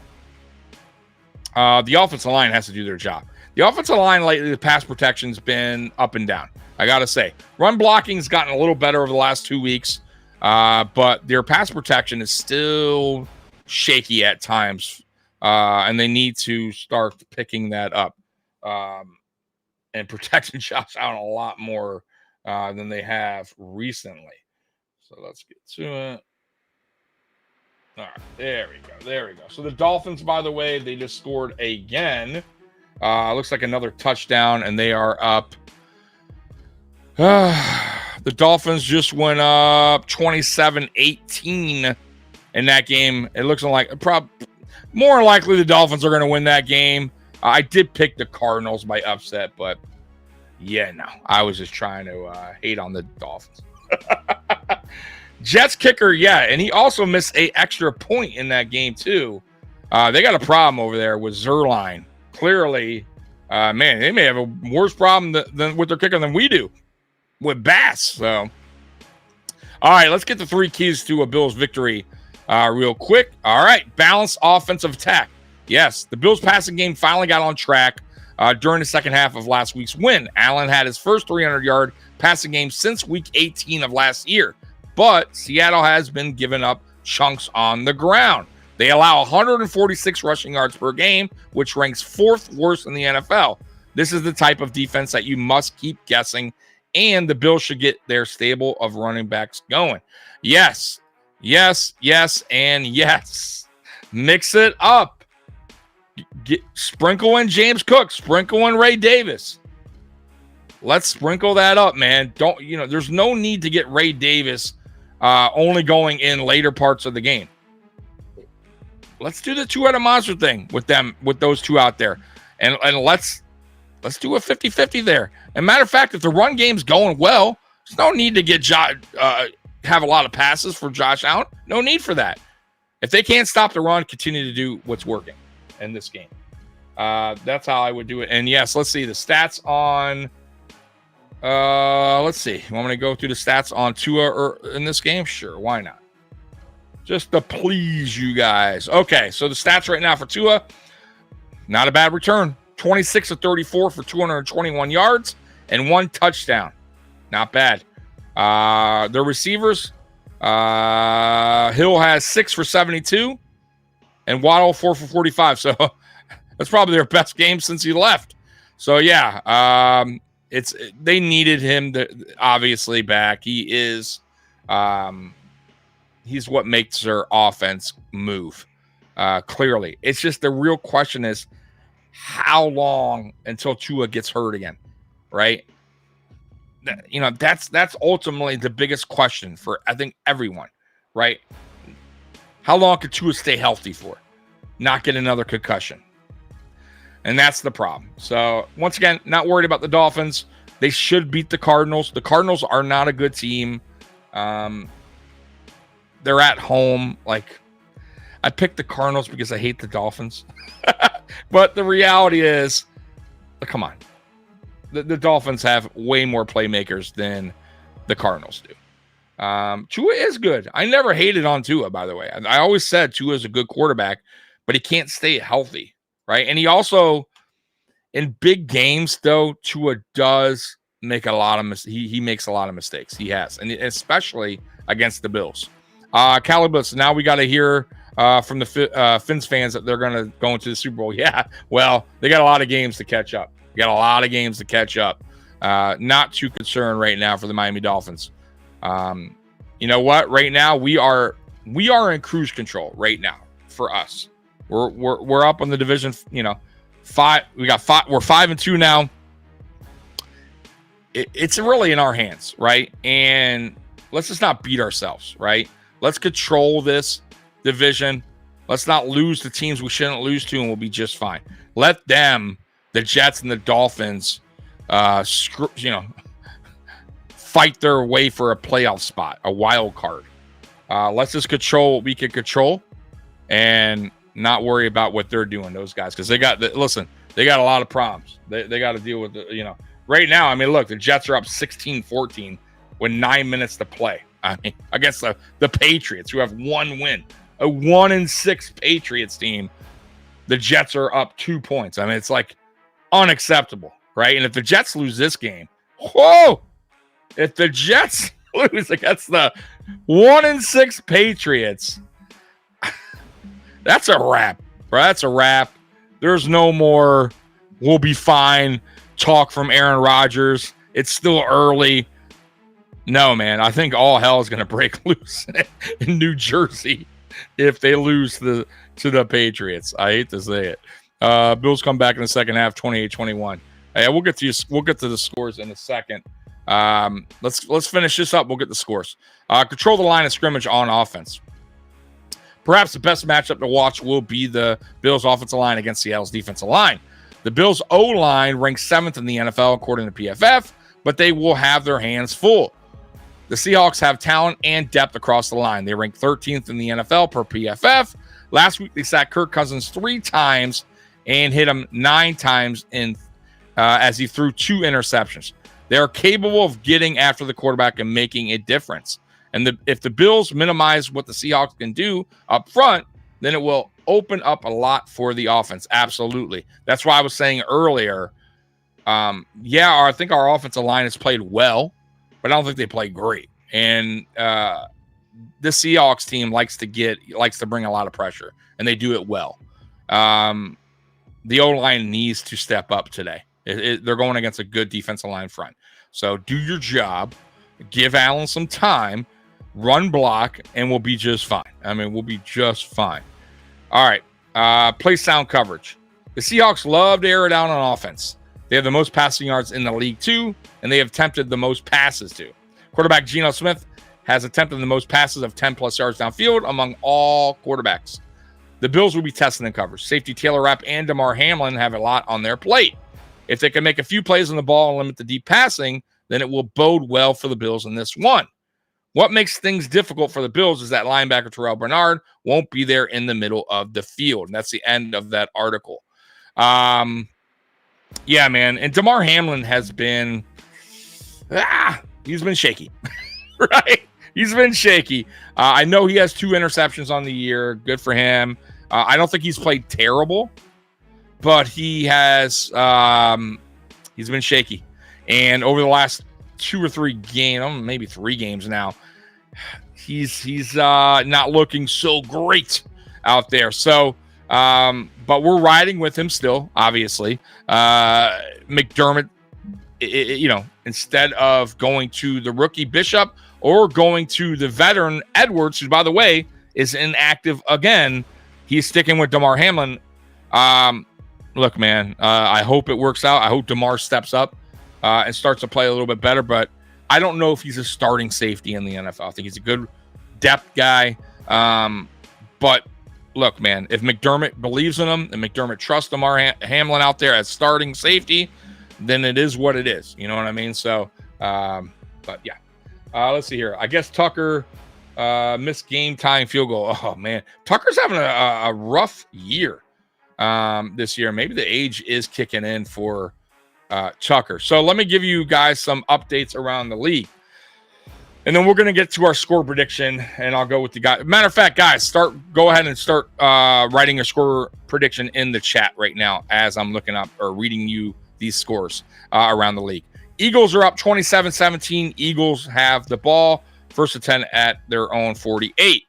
the offensive line has to do their job. The offensive line lately, the pass protection's been up and down. I got to say, run blocking's gotten a little better over the last 2 weeks, but their pass protection is still shaky at times, and they need to start picking that up and protecting Josh Allen a lot more than they have recently. So let's get to it. All right, there we go. So the Dolphins, by the way, they just scored again. Looks like another touchdown, and they are up. The Dolphins just went up 27-18 in that game. It looks like more likely the Dolphins are going to win that game. I did pick the Cardinals by upset, but yeah, no, I was just trying to hate on the Dolphins. Jets kicker, yeah, and he also missed an extra point in that game too. They got a problem over there with Zerline. Clearly, man, they may have a worse problem than with their kicker than we do with Bass. So, all right, let's get the 3 keys to a Bills victory real quick. All right, balanced offensive attack. Yes, the Bills passing game finally got on track during the second half of last week's win. Allen had his first 300-yard passing game since week 18 of last year. But Seattle has been giving up chunks on the ground. They allow 146 rushing yards per game, which ranks 4th worst in the NFL. This is the type of defense that you must keep guessing, and the Bills should get their stable of running backs going. Yes, and yes. Mix it up. Sprinkle in James Cook, sprinkle in Ray Davis. Let's sprinkle that up, man. There's no need to get Ray Davis only going in later parts of the game. Let's do the two-headed monster thing with those two out there. And let's do a 50-50 there. And matter of fact, if the run game's going well, there's no need to have a lot of passes for Josh Allen. No need for that. If they can't stop the run, continue to do what's working in this game. That's how I would do it. And yes, let's see the stats on let's see. You want me to go through the stats on Tua in this game? Sure, why not? Just to please you guys. Okay, so the stats right now for Tua, not a bad return. 26 of 34 for 221 yards and 1 touchdown. Not bad. Their receivers, Hill has 6 for 72 and Waddle 4 for 45. So that's probably their best game since he left. So yeah, they needed him obviously back. He is he's what makes their offense move. Clearly. It's just the real question is how long until Tua gets hurt again, right? That's ultimately the biggest question for I think everyone, right? How long could Tua stay healthy for? Not get another concussion. And that's the problem. So, once again, not worried about the Dolphins. They should beat the Cardinals. The Cardinals are not a good team. They're at home. Like, I picked the Cardinals because I hate the Dolphins. But the reality is, come on. The Dolphins have way more playmakers than the Cardinals do. Tua is good. I never hated on Tua, by the way. I always said Tua is a good quarterback, but he can't stay healthy. Right. And he also, in big games, though, Tua does make a lot of he makes a lot of mistakes. He has, and especially against the Bills. Calibus, now we got to hear from the Fins fans that they're going to go into the Super Bowl. Yeah, well, they got a lot of games to catch up. Not too concerned right now for the Miami Dolphins. You know what? Right now, we are in cruise control right now for us. We're up on the division, 5. We got 5. We're 5-2 now. It's really in our hands, right? And let's just not beat ourselves, right? Let's control this division. Let's not lose the teams we shouldn't lose to, and we'll be just fine. Let them, the Jets and the Dolphins, fight their way for a playoff spot, a wild card. Let's just control what we can control, and not worry about what they're doing, those guys, because they got a lot of problems. They got to deal with right now. I mean, look, the Jets are up 16-14 with 9 minutes to play. I mean, against the Patriots, who have one win, a 1-6 Patriots team. The Jets are up 2 points. I mean, it's like unacceptable, right? And if the Jets lose this game, whoa! If the Jets lose against the 1-6 Patriots, that's a wrap, bro. That's a wrap. There's no more "we'll be fine" talk from Aaron Rodgers. It's still early. No, man. I think all hell is going to break loose in New Jersey if they lose to the Patriots. I hate to say it. Bills come back in the second half, 28-21. Hey, we'll get to the scores in a second. Let's finish this up. We'll get the scores. Control the line of scrimmage on offense. Perhaps the best matchup to watch will be the Bills' offensive line against Seattle's defensive line. The Bills' O-line ranks 7th in the NFL according to PFF, but they will have their hands full. The Seahawks have talent and depth across the line. They rank 13th in the NFL per PFF. Last week, they sacked Kirk Cousins 3 times and hit him 9 times as he threw 2 interceptions. They are capable of getting after the quarterback and making a difference. And if the Bills minimize what the Seahawks can do up front, then it will open up a lot for the offense. Absolutely. That's why I was saying earlier, I think our offensive line has played well, but I don't think they play great. And the Seahawks team likes to bring a lot of pressure, and they do it well. The O-line needs to step up today. They're going against a good defensive line front. So do your job, give Allen some time, run block, and we'll be just fine. I mean, we'll be just fine. All right. Play sound coverage. The Seahawks love to air it out on offense. They have the most passing yards in the league, too, and they have attempted the most passes, too. Quarterback Geno Smith has attempted the most passes of 10-plus yards downfield among all quarterbacks. The Bills will be testing in coverage. Safety Taylor Rapp and Damar Hamlin have a lot on their plate. If they can make a few plays on the ball and limit the deep passing, then it will bode well for the Bills in this one. What makes things difficult for the Bills is that linebacker Terrell Bernard won't be there in the middle of the field. And that's the end of that article. Yeah, man. And Damar Hamlin has been, he's been shaky, right? He's been shaky. I know he has 2 interceptions on the year. Good for him. I don't think he's played terrible, but he has, he's been shaky. And over the last 2 or 3 games, maybe 3 games now, he's not looking so great out there. So, but we're riding with him still, obviously. McDermott, instead of going to the rookie Bishop or going to the veteran Edwards, who, by the way, is inactive again, he's sticking with Damar Hamlin. Look, man, I hope it works out. I hope Damar steps up and starts to play a little bit better, but I don't know if he's a starting safety in the NFL. I think he's a good depth guy. But look, man, if McDermott believes in him and McDermott trusts Damar Hamlin out there as starting safety, then it is what it is. You know what I mean? So, but yeah. Let's see here. I guess Tucker missed game time field goal. Oh, man. Tucker's having a rough year this year. Maybe the age is kicking in for Tucker. So let me give you guys some updates around the league. And then we're going to get to our score prediction, and I'll go with the guy. Matter of fact, guys, go ahead and start writing a score prediction in the chat right now as I'm looking up or reading you these scores around the league. Eagles are up 27-17. Eagles have the ball, first and 10 at their own 48.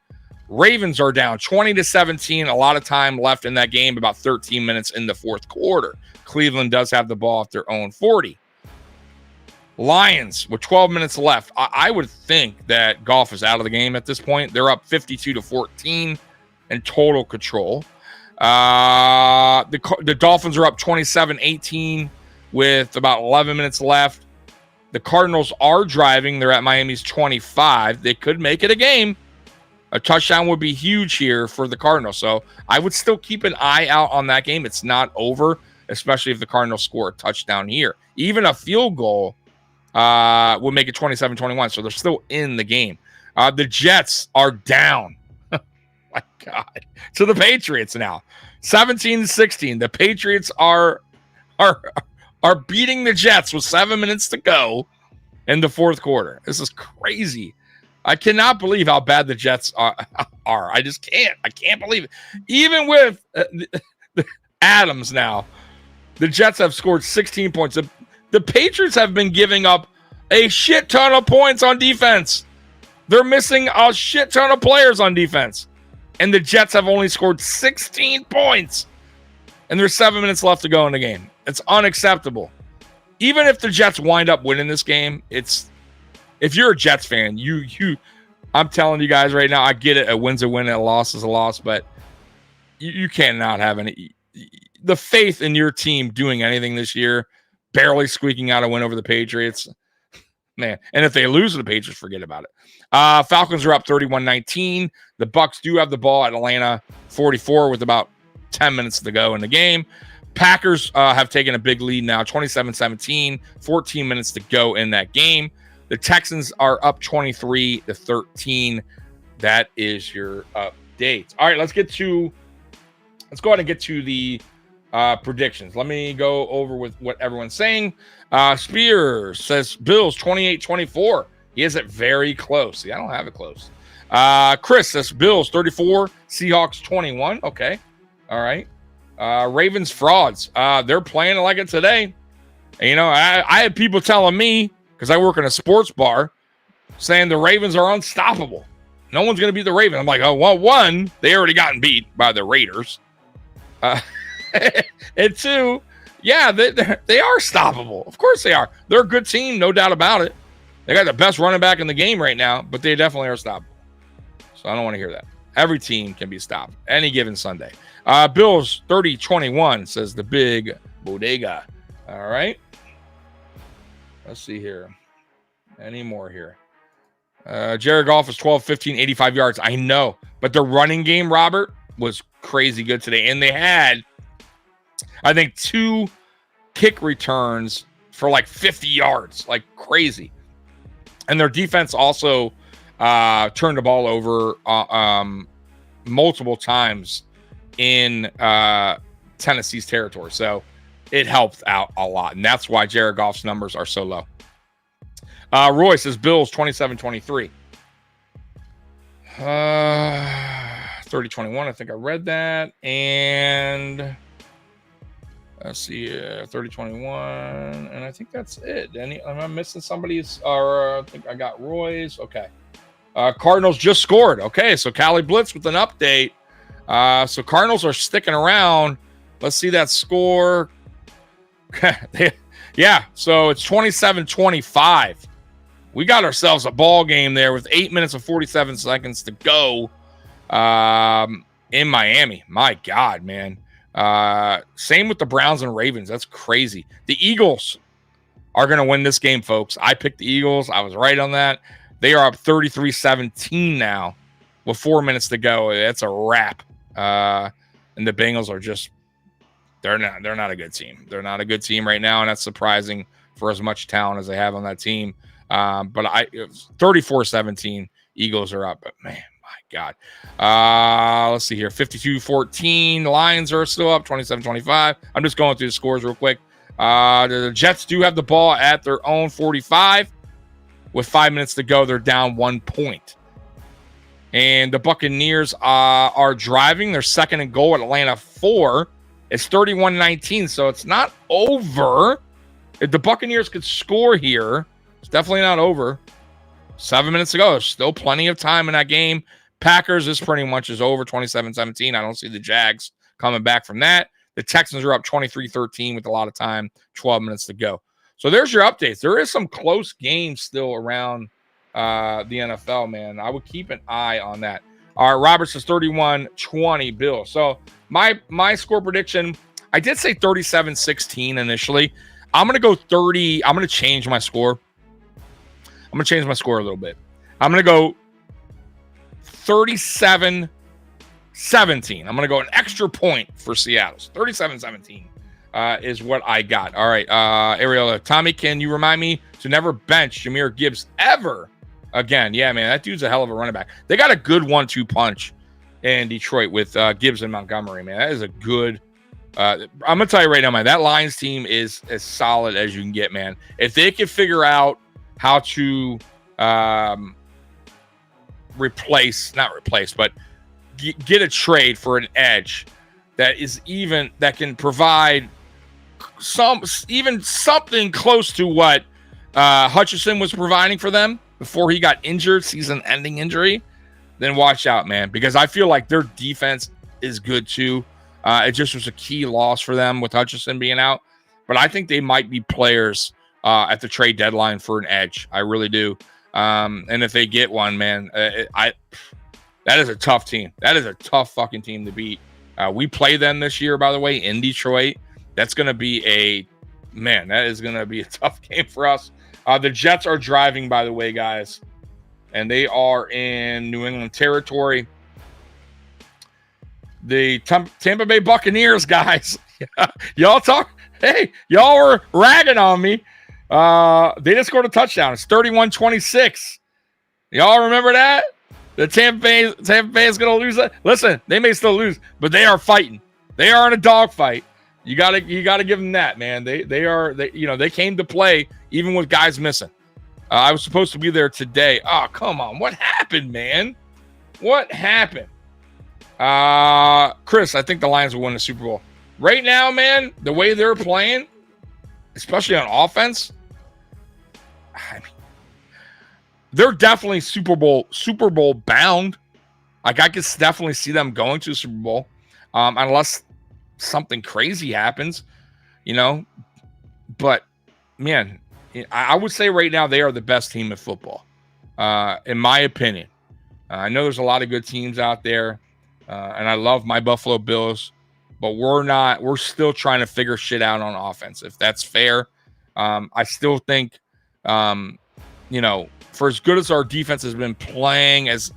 Ravens are down 20-17. A lot of time left in that game, about 13 minutes in the fourth quarter. Cleveland does have the ball at their own 40. Lions with 12 minutes left. I would think that Goff is out of the game at this point. They're up 52-14 in total control. The Dolphins are up 27-18 with about 11 minutes left. The Cardinals are driving. They're at Miami's 25. They could make it a game. A touchdown would be huge here for the Cardinals. So I would still keep an eye out on that game. It's not over, especially if the Cardinals score a touchdown here. Even a field goal would make it 27-21. So they're still in the game. The Jets are down. My God. To the Patriots now. 17-16. The Patriots are beating the Jets with 7 minutes to go in the fourth quarter. This is crazy. I cannot believe how bad the Jets are. I just can't. I can't believe it. Even with Adams now, the Jets have scored 16 points. The Patriots have been giving up a shit ton of points on defense. They're missing a shit ton of players on defense. And the Jets have only scored 16 points. And there's 7 minutes left to go in the game. It's unacceptable. Even if the Jets wind up winning this game, if you're a Jets fan, I'm telling you guys right now, I get it. A win's a win, a loss is a loss, but you cannot have the faith in your team doing anything this year, barely squeaking out a win over the Patriots. Man, and if they lose to the Patriots, forget about it. Falcons are up 31-19. The Bucs do have the ball at Atlanta 44 with about 10 minutes to go in the game. Packers have taken a big lead now, 27-17, 14 minutes to go in that game. The Texans are up 23-13. That is your update. All right, let's go ahead and get to the predictions. Let me go over with what everyone's saying. Spears says Bills 28-24. He has it very close. See, I don't have it close. Chris says Bills 34, Seahawks 21. Okay. All right. Ravens frauds. They're playing like it today. And, you know, I had people telling me, because I work in a sports bar, saying the Ravens are unstoppable. No one's going to beat the Ravens. I'm like, oh, well, one, they already gotten beat by the Raiders. And two, yeah, they are stoppable. Of course they are. They're a good team, no doubt about it. They got the best running back in the game right now, but they definitely are stoppable. So I don't want to hear that. Every team can be stopped any given Sunday. Bills 30-21, says the big bodega. All right. Let's see here. Any more here? Jared Goff is 12-15, 85 yards. I know. But the running game, Robert, was crazy good today. And they had, I think, 2 kick returns for like 50 yards. Like crazy. And their defense also turned the ball over multiple times in Tennessee's territory. So it helped out a lot. And that's why Jared Goff's numbers are so low. Roy says Bills 27-23. 30-21. I think I read that. And let's see, 30-21. And I think that's it. Am I missing somebody's? I think I got Roy's. Okay. Cardinals just scored. Okay, so Cali Blitz with an update. So Cardinals are sticking around. Let's see that score. Yeah, so it's 27-25. We got ourselves a ball game there with 8 minutes and 47 seconds to go in Miami. My God, man. Same with the Browns and Ravens. That's crazy. The Eagles are going to win this game, folks. I picked the Eagles. I was right on that. They are up 33-17 now with 4 minutes to go. That's a wrap. And the Bengals are just, they're not a good team. They're not a good team right now, and that's surprising for as much talent as they have on that team. But 34-17, Eagles are up. But man, my God. Let's see here. 52-14. The Lions are still up 27-25. I'm just going through the scores real quick. The Jets do have the ball at their own 45. With 5 minutes to go, they're down 1 point. And the Buccaneers are driving. They're second and goal at Atlanta 4. It's 31-19, so it's not over. If the Buccaneers could score here, it's definitely not over. 7 minutes to go. There's still plenty of time in that game. Packers, this pretty much is over, 27-17. I don't see the Jags coming back from that. The Texans are up 23-13 with a lot of time, 12 minutes to go. So there's your updates. There is some close games still around the NFL, man. I would keep an eye on that. All right, Roberts is 31-20 Bills. So my score prediction, I did say 37-16 initially. I'm going to go 30. I'm going to change my score. I'm going to change my score a little bit. I'm going to go 37-17. I'm going to go an extra point for Seattle. 37-17 is what I got. All right, Ariella. Tommy, can you remind me to never bench Jahmyr Gibbs ever again? Yeah, man, that dude's a hell of a running back. They got a good 1-2 punch in Detroit with Gibbs and Montgomery, man. That is a good I'm going to tell you right now, man, that Lions team is as solid as you can get, man. If they can figure out how to not replace, but get a trade for an edge that can provide something close to what Hutchinson was providing for them before he got injured, season-ending injury, then watch out, man, because I feel like their defense is good too. It just was a key loss for them with Hutchinson being out, but I think they might be players at the trade deadline for an edge. I really do. And if they get one, man, that is a tough team. That is a tough fucking team to beat. We play them this year, by the way, in Detroit. That's going to be that is going to be a tough game for us. The Jets are driving, by the way, guys, and they are in New England territory. The Tampa Bay Buccaneers, guys. Y'all were ragging on me. They just scored a touchdown. It's 31-26. Y'all remember that? The Tampa Bay is going to lose that. Listen, they may still lose, but they are fighting. They are in a dogfight. You gotta give them that, man. They came to play even with guys missing. I was supposed to be there today. Oh, come on. What happened, man? What happened? Chris, I think the Lions will win the Super Bowl. Right now, man, the way they're playing, especially on offense, I mean, they're definitely Super Bowl bound. Like, I could definitely see them going to the Super Bowl, unless something crazy happens, But, man, I would say right now they are the best team in football, in my opinion. I know there's a lot of good teams out there, and I love my Buffalo Bills, but we're still trying to figure shit out on offense, if that's fair. I still think, for as good as our defense has been playing, as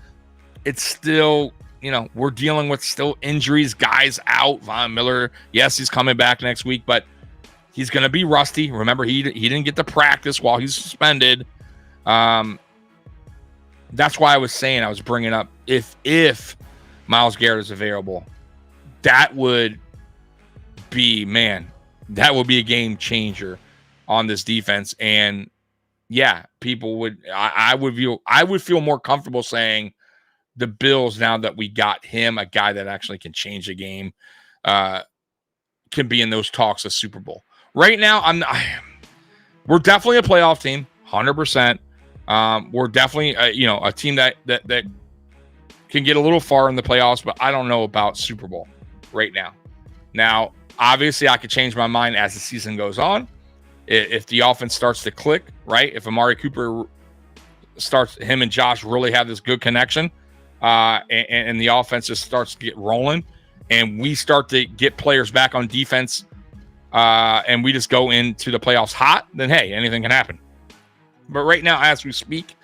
it's still, we're dealing with still injuries, guys out. Von Miller, yes, he's coming back next week, but he's going to be rusty. Remember, he didn't get to practice while he's suspended. That's why I was saying, I was bringing up, if Myles Garrett is available, that would be a game changer on this defense. And yeah, I would feel more comfortable saying the Bills, now that we got him, a guy that actually can change the game, can be in those talks of Super Bowl. Right now, we're definitely a playoff team, 100%. We're definitely a team that can get a little far in the playoffs, but I don't know about Super Bowl right now. Now, obviously, I could change my mind as the season goes on. If the offense starts to click, right? If Amari Cooper him and Josh really have this good connection, and the offense just starts to get rolling, and we start to get players back on defense, and we just go into the playoffs hot, then hey, anything can happen. But right now, as we speak,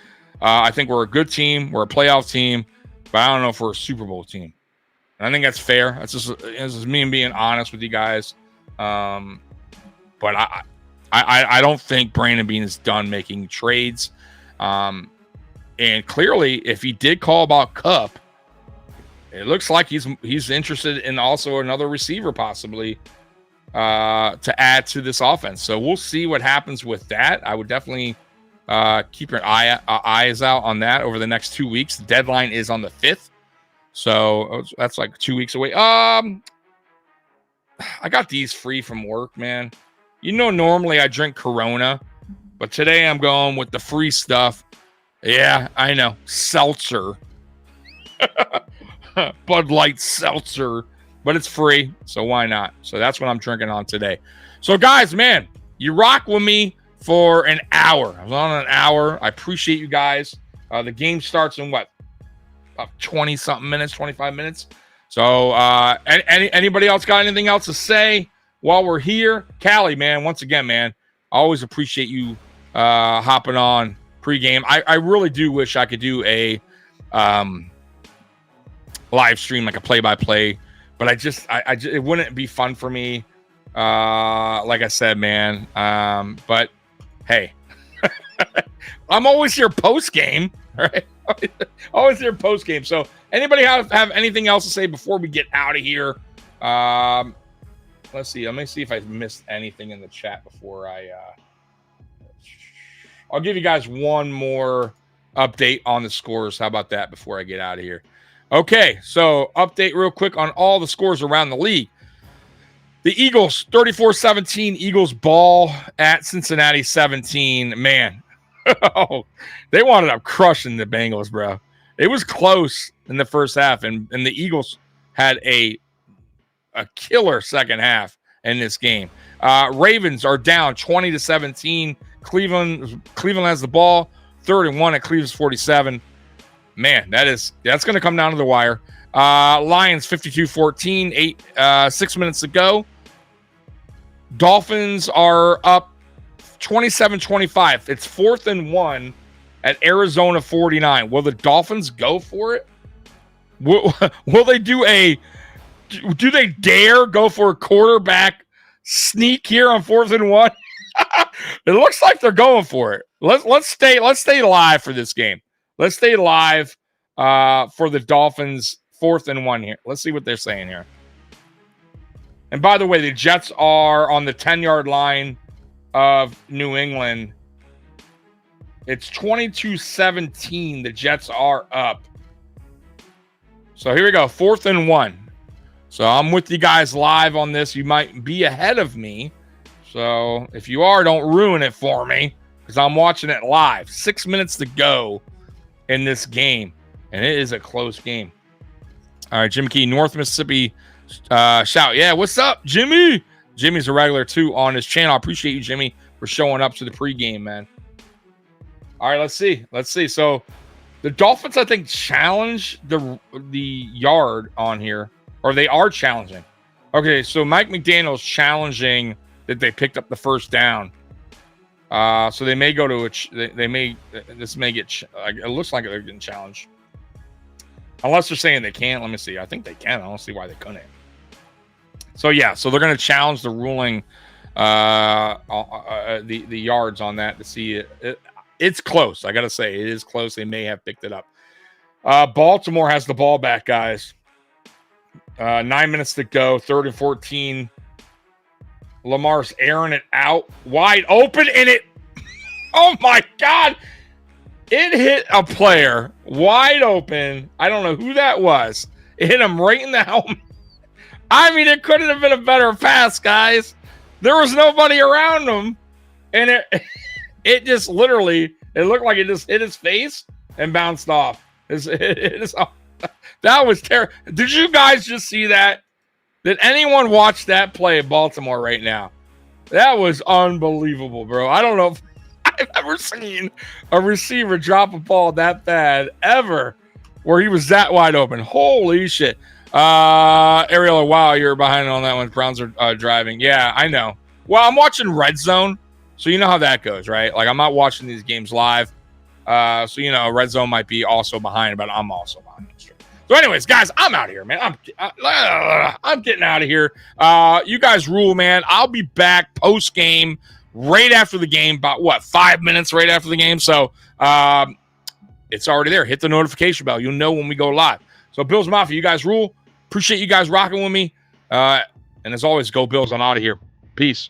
I think we're a good team. We're a playoff team, but I don't know if we're a Super Bowl team. And I think that's fair. That's just me being honest with you guys. But I don't think Brandon Beane is done making trades. And clearly, if he did call about Kupp, it looks like he's interested in also another receiver possibly to add to this offense. So we'll see what happens with that. I would definitely keep your eyes out on that over the next 2 weeks. The deadline is on the 5th. So that's like 2 weeks away. I got these free from work, man. Normally I drink Corona, but today I'm going with the free stuff. Yeah, I know. Seltzer. Bud Light Seltzer. But it's free, so why not? So that's what I'm drinking on today. So, guys, man, you rock with me for an hour. I was on an hour. I appreciate you guys. The game starts in what? 20-something minutes, 25 minutes. So, anybody else got anything else to say while we're here? Callie, man, once again, man, I always appreciate you hopping on pregame. I really do wish I could do a live stream, like a play-by-play, but I just it wouldn't be fun for me. Like I said, man. But hey, I'm always here post-game, right? Always here post-game. So anybody have anything else to say before we get out of here? Let's see. Let me see if I missed anything in the chat before I'll give you guys one more update on the scores. How about that before I get out of here? Okay, so update real quick on all the scores around the league. The Eagles, 34-17. Eagles ball at Cincinnati 17. Man, they wound up crushing the Bengals, bro. It was close in the first half, and the Eagles had a killer second half in this game. Ravens are down 20-17. Cleveland has the ball, 3rd-1 at Cleveland's 47. Man, that's going to come down to the wire. Lions 52-14, 6 minutes to go. Dolphins are up 27-25. It's 4th-1 at Arizona 49. Will the Dolphins go for it? Will they do they dare go for a quarterback sneak here on 4th-1? It looks like they're going for it. Let's stay live for this game. Let's stay live for the Dolphins 4th-1 here. Let's see what they're saying here. And by the way, the Jets are on the 10-yard line of New England. It's 22-17. The Jets are up. So here we go, 4th-1. So I'm with you guys live on this. You might be ahead of me. So if you are, don't ruin it for me because I'm watching it live. 6 minutes to go in this game, and it is a close game. All right, Jim Key, North Mississippi shout. Yeah, what's up, Jimmy? Jimmy's a regular, too, on his channel. I appreciate you, Jimmy, for showing up to the pregame, man. All right, let's see. So the Dolphins, I think, challenge the yard on here, or they are challenging. Okay, so Mike McDaniel's challenging that they picked up the first down. So they may go to this may get, it looks like they're getting challenged. Unless they're saying they can't. Let me see. I think they can. I don't see why they couldn't. So yeah, so they're going to challenge the ruling, the yards on that to see it. It's close. I got to say, it is close. They may have picked it up. Baltimore has the ball back, guys. 9 minutes to go. 3rd-14. Lamar's airing it out. Wide open, and it... Oh, my God. It hit a player wide open. I don't know who that was. It hit him right in the helmet. I mean, it couldn't have been a better pass, guys. There was nobody around him, and it just literally, it looked like it just hit his face and bounced off. That was terrible. Did you guys just see that? Did anyone watch that play in Baltimore right now? That was unbelievable, bro. I don't know if I've ever seen a receiver drop a ball that bad ever where he was that wide open. Holy shit. Ariel, wow, you're behind on that one. Browns are driving. Yeah, I know. Well, I'm watching Red Zone, so you know how that goes, right? Like, I'm not watching these games live. So, you know, Red Zone might be also behind, but I'm also behind. So anyways, guys, I'm out of here, man. I'm getting out of here. You guys rule, man. I'll be back post-game right after the game, about, 5 minutes right after the game. So it's already there. Hit the notification bell. You'll know when we go live. So Bills Mafia, you guys rule. Appreciate you guys rocking with me. And as always, go Bills. I'm out of here. Peace.